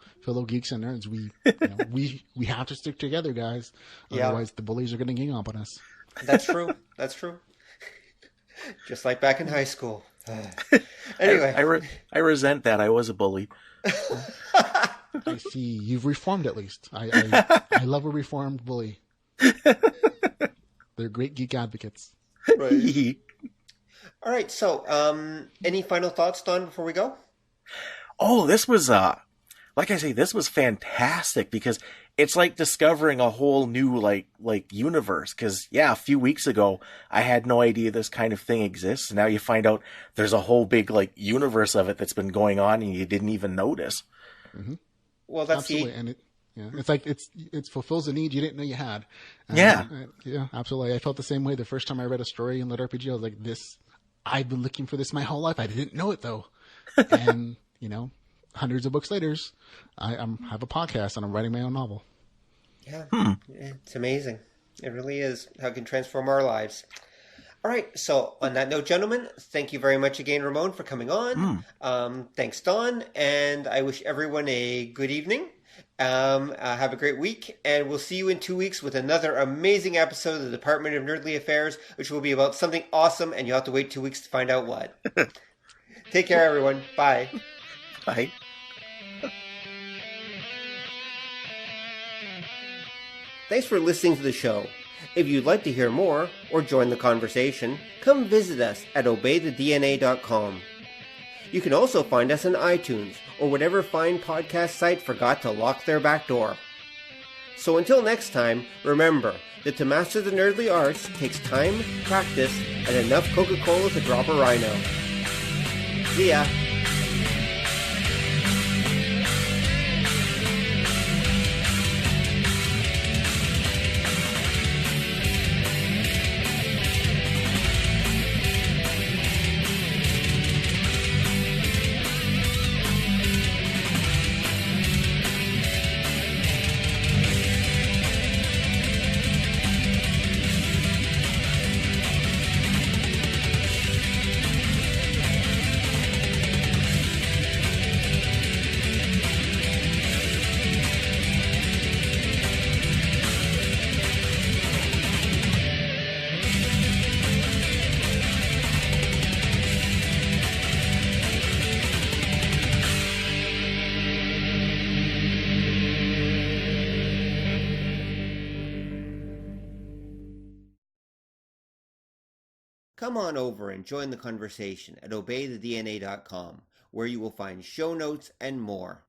geeks and nerds. We have to stick together, guys. Otherwise, the bullies are going to gang up on us. That's true. That's true. Just like back in high school. Anyway, I resent that. I was a bully. I see. You've reformed at least. I love a reformed bully. They're great geek advocates. Right. All right. So, any final thoughts, Don, before we go? Oh, this was, like I say, this was fantastic because it's like discovering a whole new, like universe. Cause a few weeks ago, I had no idea this kind of thing exists. Now you find out there's a whole big, universe of it that's been going on and you didn't even notice. Mm-hmm. Well, that's absolutely. And it's like, it fulfills a need you didn't know you had. Yeah, absolutely. I felt the same way the first time I read a story in litRPG. I was like, I've been looking for this my whole life. I didn't know it though. And, hundreds of books later, I have a podcast and I'm writing my own novel. Yeah, It's amazing. It really is how it can transform our lives. All right. So on that note, gentlemen, thank you very much again, Ramon, for coming on. Thanks, Don. And I wish everyone a good evening. Have a great week. And we'll see you in 2 weeks with another amazing episode of the Department of Nerdly Affairs, which will be about something awesome. And you'll have to wait 2 weeks to find out what. Take care, everyone. Bye. Bye. Thanks for listening to the show. If you'd like to hear more or join the conversation, come visit us at obeythedna.com. You can also find us on iTunes or whatever fine podcast site forgot to lock their back door. So until next time, remember that to master the nerdly arts takes time, practice, and enough Coca-Cola to drop a rhino. See ya! come on over and join the conversation at obeythedna.com, where you will find show notes and more.